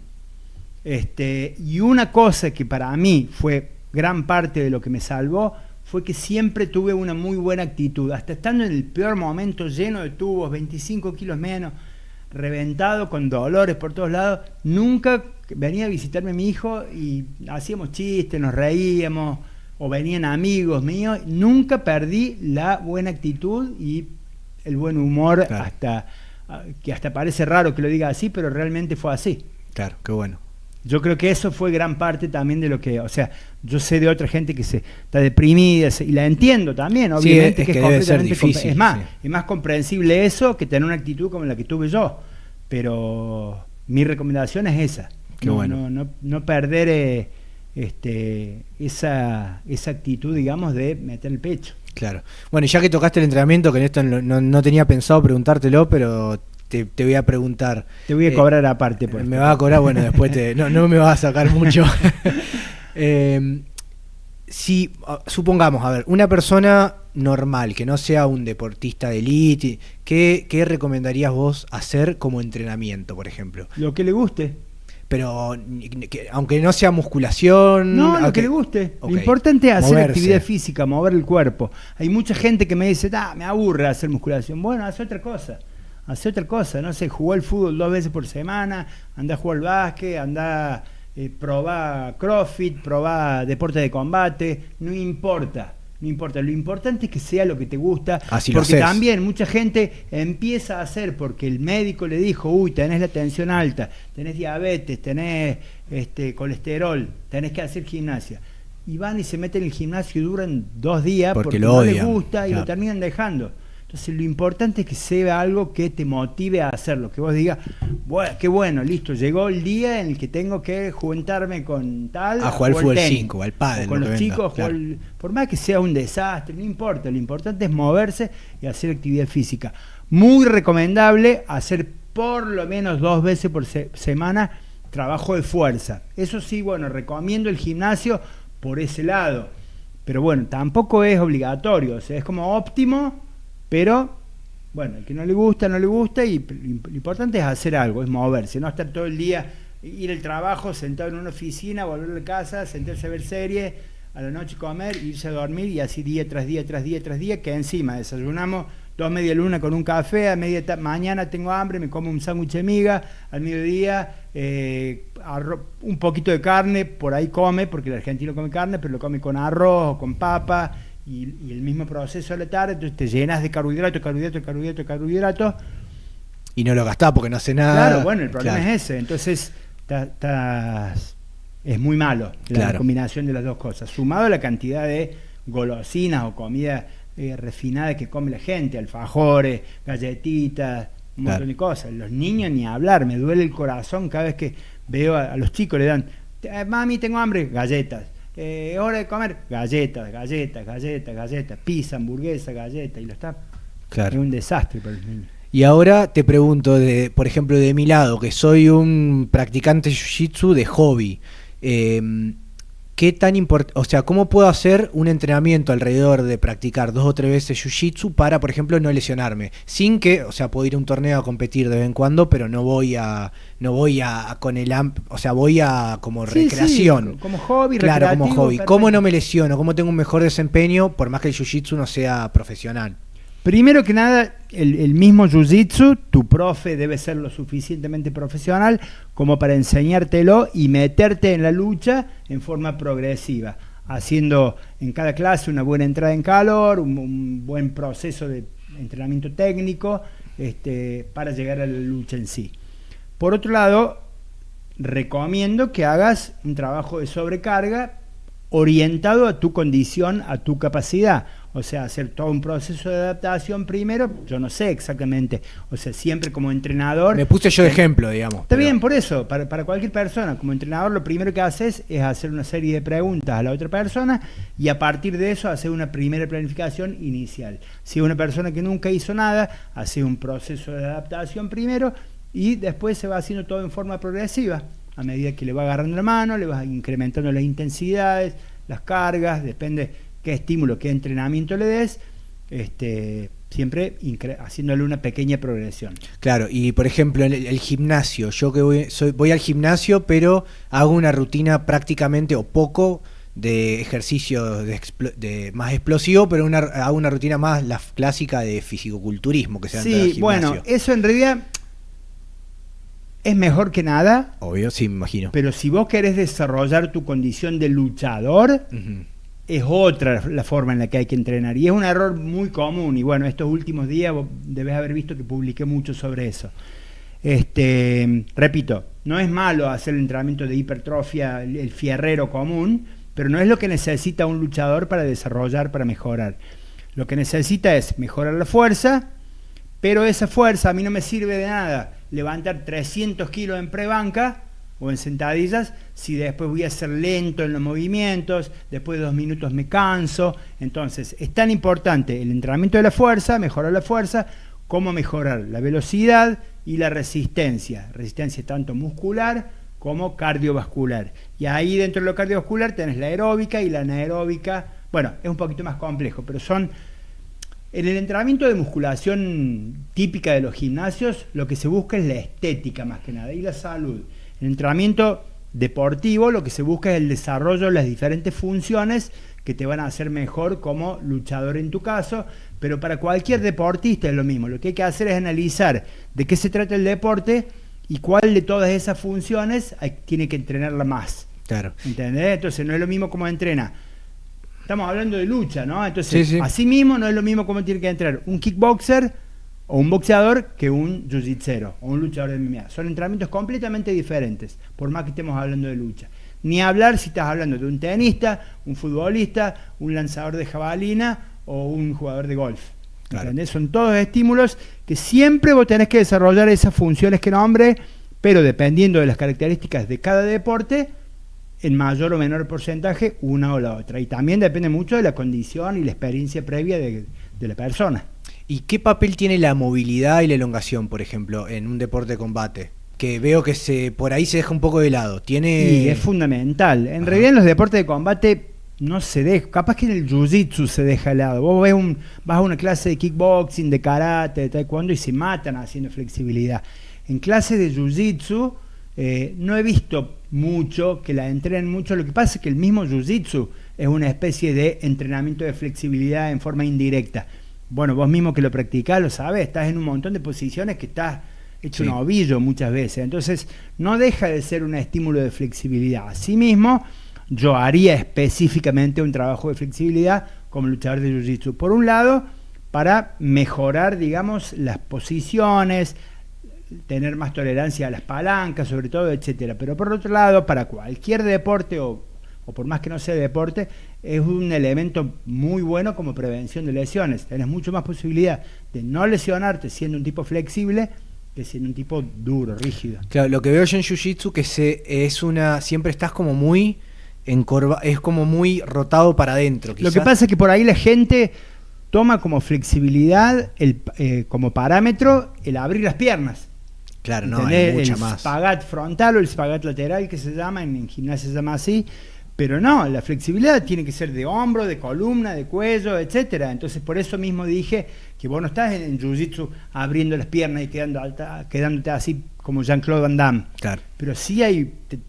Speaker 1: Y una cosa que para mí fue gran parte de lo que me salvó fue que siempre tuve una muy buena actitud, hasta estando en el peor momento, lleno de tubos, 25 kilos menos, reventado, con dolores por todos lados, nunca venía a visitarme mi hijo y hacíamos chistes, nos reíamos, o venían amigos míos, nunca perdí la buena actitud y el buen humor,
Speaker 2: claro.
Speaker 1: hasta parece raro que lo diga así, pero realmente fue así.
Speaker 2: Claro, qué bueno.
Speaker 1: Yo creo que eso fue gran parte también de lo que, o sea, yo sé de otra gente que está deprimida y la entiendo también, obviamente,
Speaker 2: sí, es
Speaker 1: que
Speaker 2: que debe ser difícil,
Speaker 1: es más,
Speaker 2: sí.
Speaker 1: es más comprensible eso que tener una actitud como la que tuve yo, pero mi recomendación es esa.
Speaker 2: Qué bueno.
Speaker 1: No perder esa actitud, digamos, de meter el pecho.
Speaker 2: Claro. Bueno, ya que tocaste el entrenamiento, que en esto no tenía pensado preguntártelo, pero te voy a preguntar.
Speaker 1: Te voy a cobrar aparte.
Speaker 2: Me va a cobrar, bueno, después no me vas a sacar mucho. Si, supongamos, a ver, una persona normal, que no sea un deportista de élite, ¿qué recomendarías vos hacer como entrenamiento, por ejemplo?
Speaker 1: Lo que le guste.
Speaker 2: Pero aunque no sea musculación...
Speaker 1: No, lo que le guste.
Speaker 2: Okay.
Speaker 1: Lo importante es hacer
Speaker 2: Moverse.
Speaker 1: actividad física, mover el cuerpo. Hay mucha gente que me dice, me aburre hacer musculación. Bueno, haz otra cosa. No sé, jugó al fútbol 2 veces por semana, andá a jugar al básquet, andá probá CrossFit, probá deporte de combate, no importa. Lo importante es que sea lo que te gusta,
Speaker 2: así
Speaker 1: porque también mucha gente empieza a hacer porque el médico le dijo, uy, tenés la tensión alta, tenés diabetes, tenés colesterol, tenés que hacer gimnasia. Y van y se meten en el gimnasio y duran 2 días porque no les gusta y lo terminan dejando. Entonces lo importante es que sea algo que te motive a hacerlo, que vos digas, bueno, qué bueno, listo, llegó el día en el que tengo que juntarme con tal
Speaker 2: a jugar al fútbol 5 o al pádel,
Speaker 1: o con los chicos,
Speaker 2: claro.
Speaker 1: Por más que sea un desastre, no importa, lo importante es moverse y hacer actividad física. Muy recomendable hacer por lo menos 2 veces por semana trabajo de fuerza. Eso sí, bueno, recomiendo el gimnasio por ese lado, pero bueno, tampoco es obligatorio, o sea, es como óptimo. Pero, bueno, el que no le gusta y lo importante es hacer algo, es moverse, no estar todo el día, ir al trabajo, sentado en una oficina, volver a casa, sentarse a ver series, a la noche comer, irse a dormir y así día tras día, que encima desayunamos 2 medialunas con un café, a mañana tengo hambre, me como un sándwich de miga, al mediodía un poquito de carne, por ahí come, porque el argentino come carne, pero lo come con arroz o con papa, y el mismo proceso a la tarde, entonces te llenas de carbohidratos.
Speaker 2: Y no lo gastás porque no hace nada.
Speaker 1: Claro, bueno, el problema es ese, entonces es muy malo la combinación de las dos cosas, sumado a la cantidad de golosinas o comida refinada que come la gente, alfajores, galletitas, un montón de cosas. Los niños ni hablar, me duele el corazón cada vez que veo a los chicos, le dan, mami, tengo hambre, galletas. Hora de comer, galletas, pizza, hamburguesa, galletas, y lo está.
Speaker 2: Claro.
Speaker 1: Es un desastre para los niños.
Speaker 2: Y ahora te pregunto, por ejemplo, de mi lado, que soy un practicante de jiu-jitsu de hobby, ¿qué tan importante, o sea, cómo puedo hacer un entrenamiento alrededor de practicar 2 o 3 veces jiu-jitsu para, por ejemplo, no lesionarme? Sin que, o sea, puedo ir a un torneo a competir de vez en cuando, pero no voy a con el o sea, voy a como recreación.
Speaker 1: Sí, como hobby,
Speaker 2: claro, como hobby.
Speaker 1: Perfecto.
Speaker 2: ¿Cómo no me lesiono? ¿Cómo tengo un mejor desempeño por más que el jiu-jitsu no sea profesional?
Speaker 1: Primero que nada, el mismo jiu-jitsu, tu profe debe ser lo suficientemente profesional como para enseñártelo y meterte en la lucha en forma progresiva, haciendo en cada clase una buena entrada en calor, un buen proceso de entrenamiento técnico para llegar a la lucha en sí. Por otro lado, recomiendo que hagas un trabajo de sobrecarga orientado a tu condición, a tu capacidad. O sea, hacer todo un proceso de adaptación primero, yo no sé exactamente, o sea, siempre como entrenador...
Speaker 2: Me puse yo de ejemplo, digamos.
Speaker 1: Está bien, por eso, para cualquier persona, como entrenador lo primero que haces es hacer una serie de preguntas a la otra persona y a partir de eso hacer una primera planificación inicial. Si es una persona que nunca hizo nada, hace un proceso de adaptación primero y después se va haciendo todo en forma progresiva. A medida que le va agarrando la mano, le vas incrementando las intensidades, las cargas, depende qué estímulo, qué entrenamiento le des, siempre haciéndole una pequeña progresión.
Speaker 2: Claro, y por ejemplo el gimnasio, yo que voy al gimnasio, pero hago una rutina prácticamente o poco de ejercicio más explosivo, pero hago una rutina más la clásica de fisicoculturismo que se da en el
Speaker 1: Sí,
Speaker 2: gimnasio.
Speaker 1: bueno, eso en realidad es mejor que nada,
Speaker 2: Obvio, sí, me imagino.
Speaker 1: pero si vos querés desarrollar tu condición de luchador, es otra la forma en la que hay que entrenar. Y es un error muy común. Y bueno, estos últimos días vos debes haber visto que publiqué mucho sobre eso. Repito, no es malo hacer el entrenamiento de hipertrofia, el fierrero común, pero no es lo que necesita un luchador para desarrollar, para mejorar. Lo que necesita es mejorar la fuerza, pero esa fuerza a mí no me sirve de nada levantar 300 kilos en prebanca o en sentadillas si después voy a ser lento en los movimientos, después de 2 minutos me canso. Entonces es tan importante el entrenamiento de la fuerza, mejorar la fuerza, como mejorar la velocidad y la resistencia tanto muscular como cardiovascular. Y ahí dentro de lo cardiovascular tenés la aeróbica y la anaeróbica. Bueno, es un poquito más complejo, pero son... En el entrenamiento de musculación típica de los gimnasios, lo que se busca es la estética más que nada y la salud. En el entrenamiento deportivo, lo que se busca es el desarrollo de las diferentes funciones que te van a hacer mejor como luchador en tu caso, pero para cualquier deportista es lo mismo. Lo que hay que hacer es analizar de qué se trata el deporte y cuál de todas esas funciones tiene que entrenarla más.
Speaker 2: Claro.
Speaker 1: ¿Entendés? Entonces no es lo mismo como entrena. Estamos hablando de lucha, ¿no? Entonces,
Speaker 2: sí.
Speaker 1: así mismo no es lo mismo como tiene que entrenar un kickboxer o un boxeador que un jiu-jitsu o un luchador de MMA. Son entrenamientos completamente diferentes, por más que estemos hablando de lucha. Ni hablar si estás hablando de un tenista, un futbolista, un lanzador de jabalina o un jugador de golf.
Speaker 2: Claro.
Speaker 1: ¿Entendés? Son todos estímulos que siempre vos tenés que desarrollar esas funciones que nombré, pero dependiendo de las características de cada deporte, en mayor o menor porcentaje, una o la otra. Y también depende mucho de la condición y la experiencia previa de la persona.
Speaker 2: ¿Y qué papel tiene la movilidad y la elongación, por ejemplo, en un deporte de combate? Que veo que por ahí se deja un poco de lado.
Speaker 1: Y es fundamental. En realidad en los deportes de combate no se deja. Capaz que en el jiu-jitsu se deja de lado. Vos vas a una clase de kickboxing, de karate, de taekwondo y se matan haciendo flexibilidad. En clases de jiu-jitsu no he visto mucho que la entrenen mucho. Lo que pasa es que el mismo jiu-jitsu es una especie de entrenamiento de flexibilidad en forma indirecta. Bueno, vos mismo que lo practicás lo sabés, estás en un montón de posiciones que estás hecho un ovillo muchas veces. Entonces no deja de ser un estímulo de flexibilidad. Asimismo, yo haría específicamente un trabajo de flexibilidad como luchador de jiu-jitsu. Por un lado, para mejorar, digamos, las posiciones, tener más tolerancia a las palancas, sobre todo, etcétera. Pero por otro lado, para cualquier deporte o por más que no sea deporte, es un elemento muy bueno como prevención de lesiones. Tenés mucho más posibilidad de no lesionarte siendo un tipo flexible que siendo un tipo duro, rígido.
Speaker 2: Claro, lo que veo yo en Jiu-Jitsu que siempre estás como muy es como muy rotado para adentro.
Speaker 1: Lo que pasa es que por ahí la gente toma como flexibilidad como parámetro el abrir las piernas.
Speaker 2: Claro, no, hay mucha más.
Speaker 1: El spagat frontal o el spagat lateral que se llama, en gimnasia se llama así, pero no, la flexibilidad tiene que ser de hombro, de columna, de cuello, etcétera. Entonces por eso mismo dije que vos no estás en jiu-jitsu abriendo las piernas y quedándote así como Jean-Claude Van Damme.
Speaker 2: Claro.
Speaker 1: Pero sí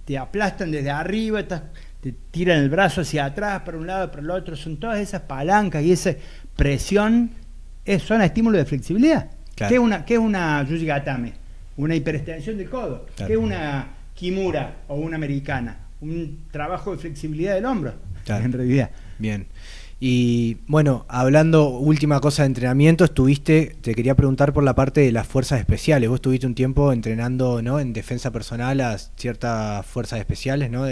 Speaker 1: te aplastan desde arriba, te tiran el brazo hacia atrás, para un lado, para el otro. Son todas esas palancas y esa presión, son estímulos de flexibilidad. Claro. ¿Qué es una Yuji Gatame? Una hiperextensión del codo. Claro. ¿Qué es una Kimura o una americana? Un trabajo de flexibilidad del hombro, claro, en realidad.
Speaker 2: Bien. Y bueno, hablando, última cosa de entrenamiento, te quería preguntar por la parte de las fuerzas especiales. Vos estuviste un tiempo entrenando, ¿no?, en defensa personal a ciertas fuerzas especiales, ¿no?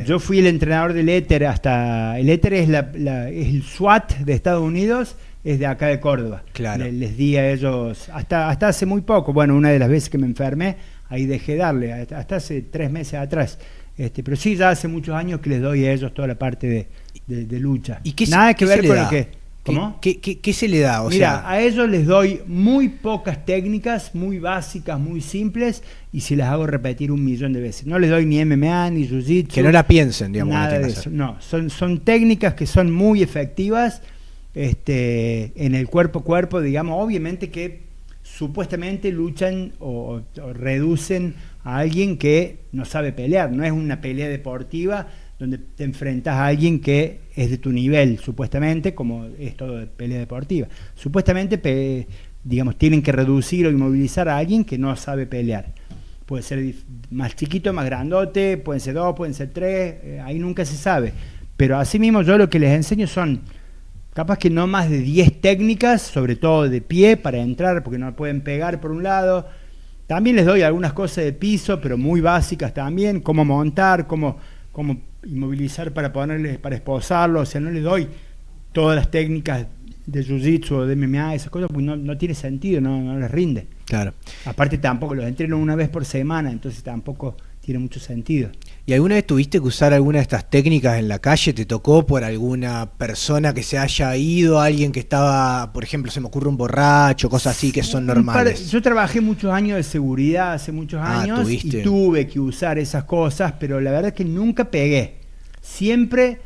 Speaker 1: Yo fui el entrenador del Éter el Éter es el SWAT de Estados Unidos, es de acá de Córdoba.
Speaker 2: Claro.
Speaker 1: Les di a ellos, hasta hace muy poco, bueno, una de las veces que me enfermé, ahí dejé de darle, hasta hace 3 meses atrás. Pero sí, ya hace muchos años que les doy a ellos toda la parte de lucha.
Speaker 2: ¿Y qué,
Speaker 1: nada que ver con
Speaker 2: da?
Speaker 1: lo que... ¿Cómo?
Speaker 2: ¿Qué se le da?
Speaker 1: Mira, a ellos les doy muy pocas técnicas, muy básicas, muy simples, y se las hago repetir 1.000.000 de veces. No les doy ni MMA, ni jiu-jitsu.
Speaker 2: Que no la piensen, digamos.
Speaker 1: Nada de eso. No, son técnicas que son muy efectivas en el cuerpo a cuerpo, digamos. Obviamente que supuestamente luchan o reducen a alguien que no sabe pelear. No es una pelea deportiva donde te enfrentas a alguien que es de tu nivel, supuestamente, como es todo de pelea deportiva. Supuestamente, digamos, tienen que reducir o inmovilizar a alguien que no sabe pelear. Puede ser más chiquito, más grandote, pueden ser 2, pueden ser 3, ahí nunca se sabe. Pero así mismo yo lo que les enseño son capaz que no más de 10 técnicas, sobre todo de pie, para entrar, porque no pueden pegar por un lado. También les doy algunas cosas de piso, pero muy básicas también, cómo montar, cómo inmovilizar para ponerles, para esposarlo. O sea, no les doy todas las técnicas de jiu-jitsu o de MMA, esas cosas, porque no tiene sentido, no les rinde.
Speaker 2: Claro.
Speaker 1: Aparte tampoco los entreno una vez por semana, entonces tampoco tiene mucho sentido.
Speaker 2: ¿Y alguna vez tuviste que usar alguna de estas técnicas en la calle? ¿Te tocó por alguna persona que se haya ido, alguien que estaba, por ejemplo, se me ocurre un borracho, cosas así que son normales?
Speaker 1: Yo trabajé muchos años de seguridad hace muchos años y tuve que usar esas cosas, pero la verdad es que nunca pegué. Siempre,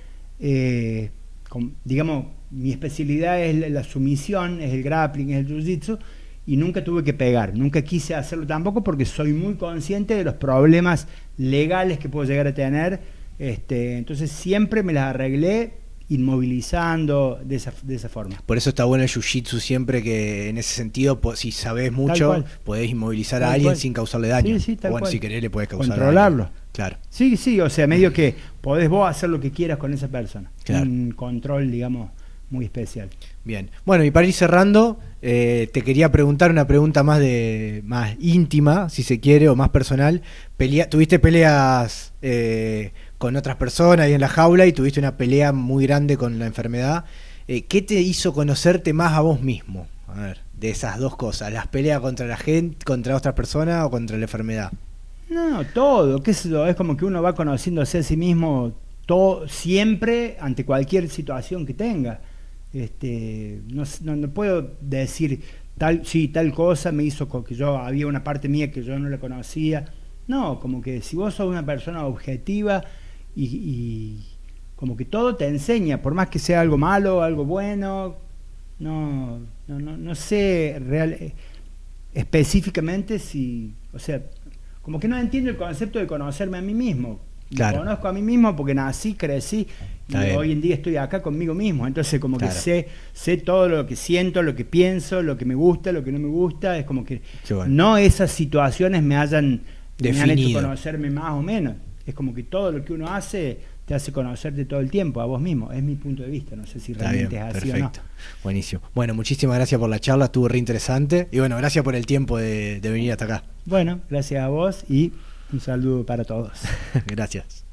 Speaker 1: digamos, mi especialidad es la sumisión, es el grappling, es el jiu-jitsu, y nunca tuve que pegar, nunca quise hacerlo tampoco porque soy muy consciente de los problemas legales que puedo llegar a tener, entonces siempre me las arreglé inmovilizando de esa forma.
Speaker 2: Por eso está bueno el jiu-jitsu siempre, que en ese sentido, si sabés mucho, podés inmovilizar a alguien sin causarle daño.
Speaker 1: Sí, tal
Speaker 2: bueno,
Speaker 1: cual.
Speaker 2: Si querés le podés causar
Speaker 1: controlarlo.
Speaker 2: daño. Claro.
Speaker 1: Sí, o sea, medio que podés vos hacer lo que quieras con esa persona.
Speaker 2: Claro.
Speaker 1: Un control, digamos, muy especial.
Speaker 2: Bien. Bueno, y para ir cerrando, te quería preguntar una pregunta más íntima, si se quiere, o más personal. ¿Tuviste peleas con otras personas ahí en la jaula y tuviste una pelea muy grande con la enfermedad? ¿Qué te hizo conocerte más a vos mismo? A ver, de esas dos cosas, las peleas contra la gente, contra otras personas o contra la enfermedad.
Speaker 1: No, todo, qué sé yo, es como que uno va conociéndose a sí mismo todo, siempre, ante cualquier situación que tenga. No puedo decir tal cosa me hizo que yo, había una parte mía que yo no la conocía. No, como que si vos sos una persona objetiva y como que todo te enseña, por más que sea algo malo, algo bueno, no sé específicamente si, o sea, como que no entiendo el concepto de conocerme a mí mismo.
Speaker 2: Claro.
Speaker 1: Me conozco a mí mismo porque nací, crecí y hoy en día estoy acá conmigo mismo. Entonces como que sé todo lo que siento, lo que pienso, lo que me gusta, lo que no me gusta. Es como que no esas situaciones me han hecho conocerme más o menos. Es como que todo lo que uno hace te hace conocerte todo el tiempo a vos mismo. Es mi punto de vista. No sé si realmente es así
Speaker 2: perfecto.
Speaker 1: o no.
Speaker 2: Buenísimo. Bueno, muchísimas gracias por la charla. Estuvo re interesante. Y bueno, gracias por el tiempo de venir hasta acá.
Speaker 1: Bueno, gracias a vos y un saludo para todos.
Speaker 2: Gracias.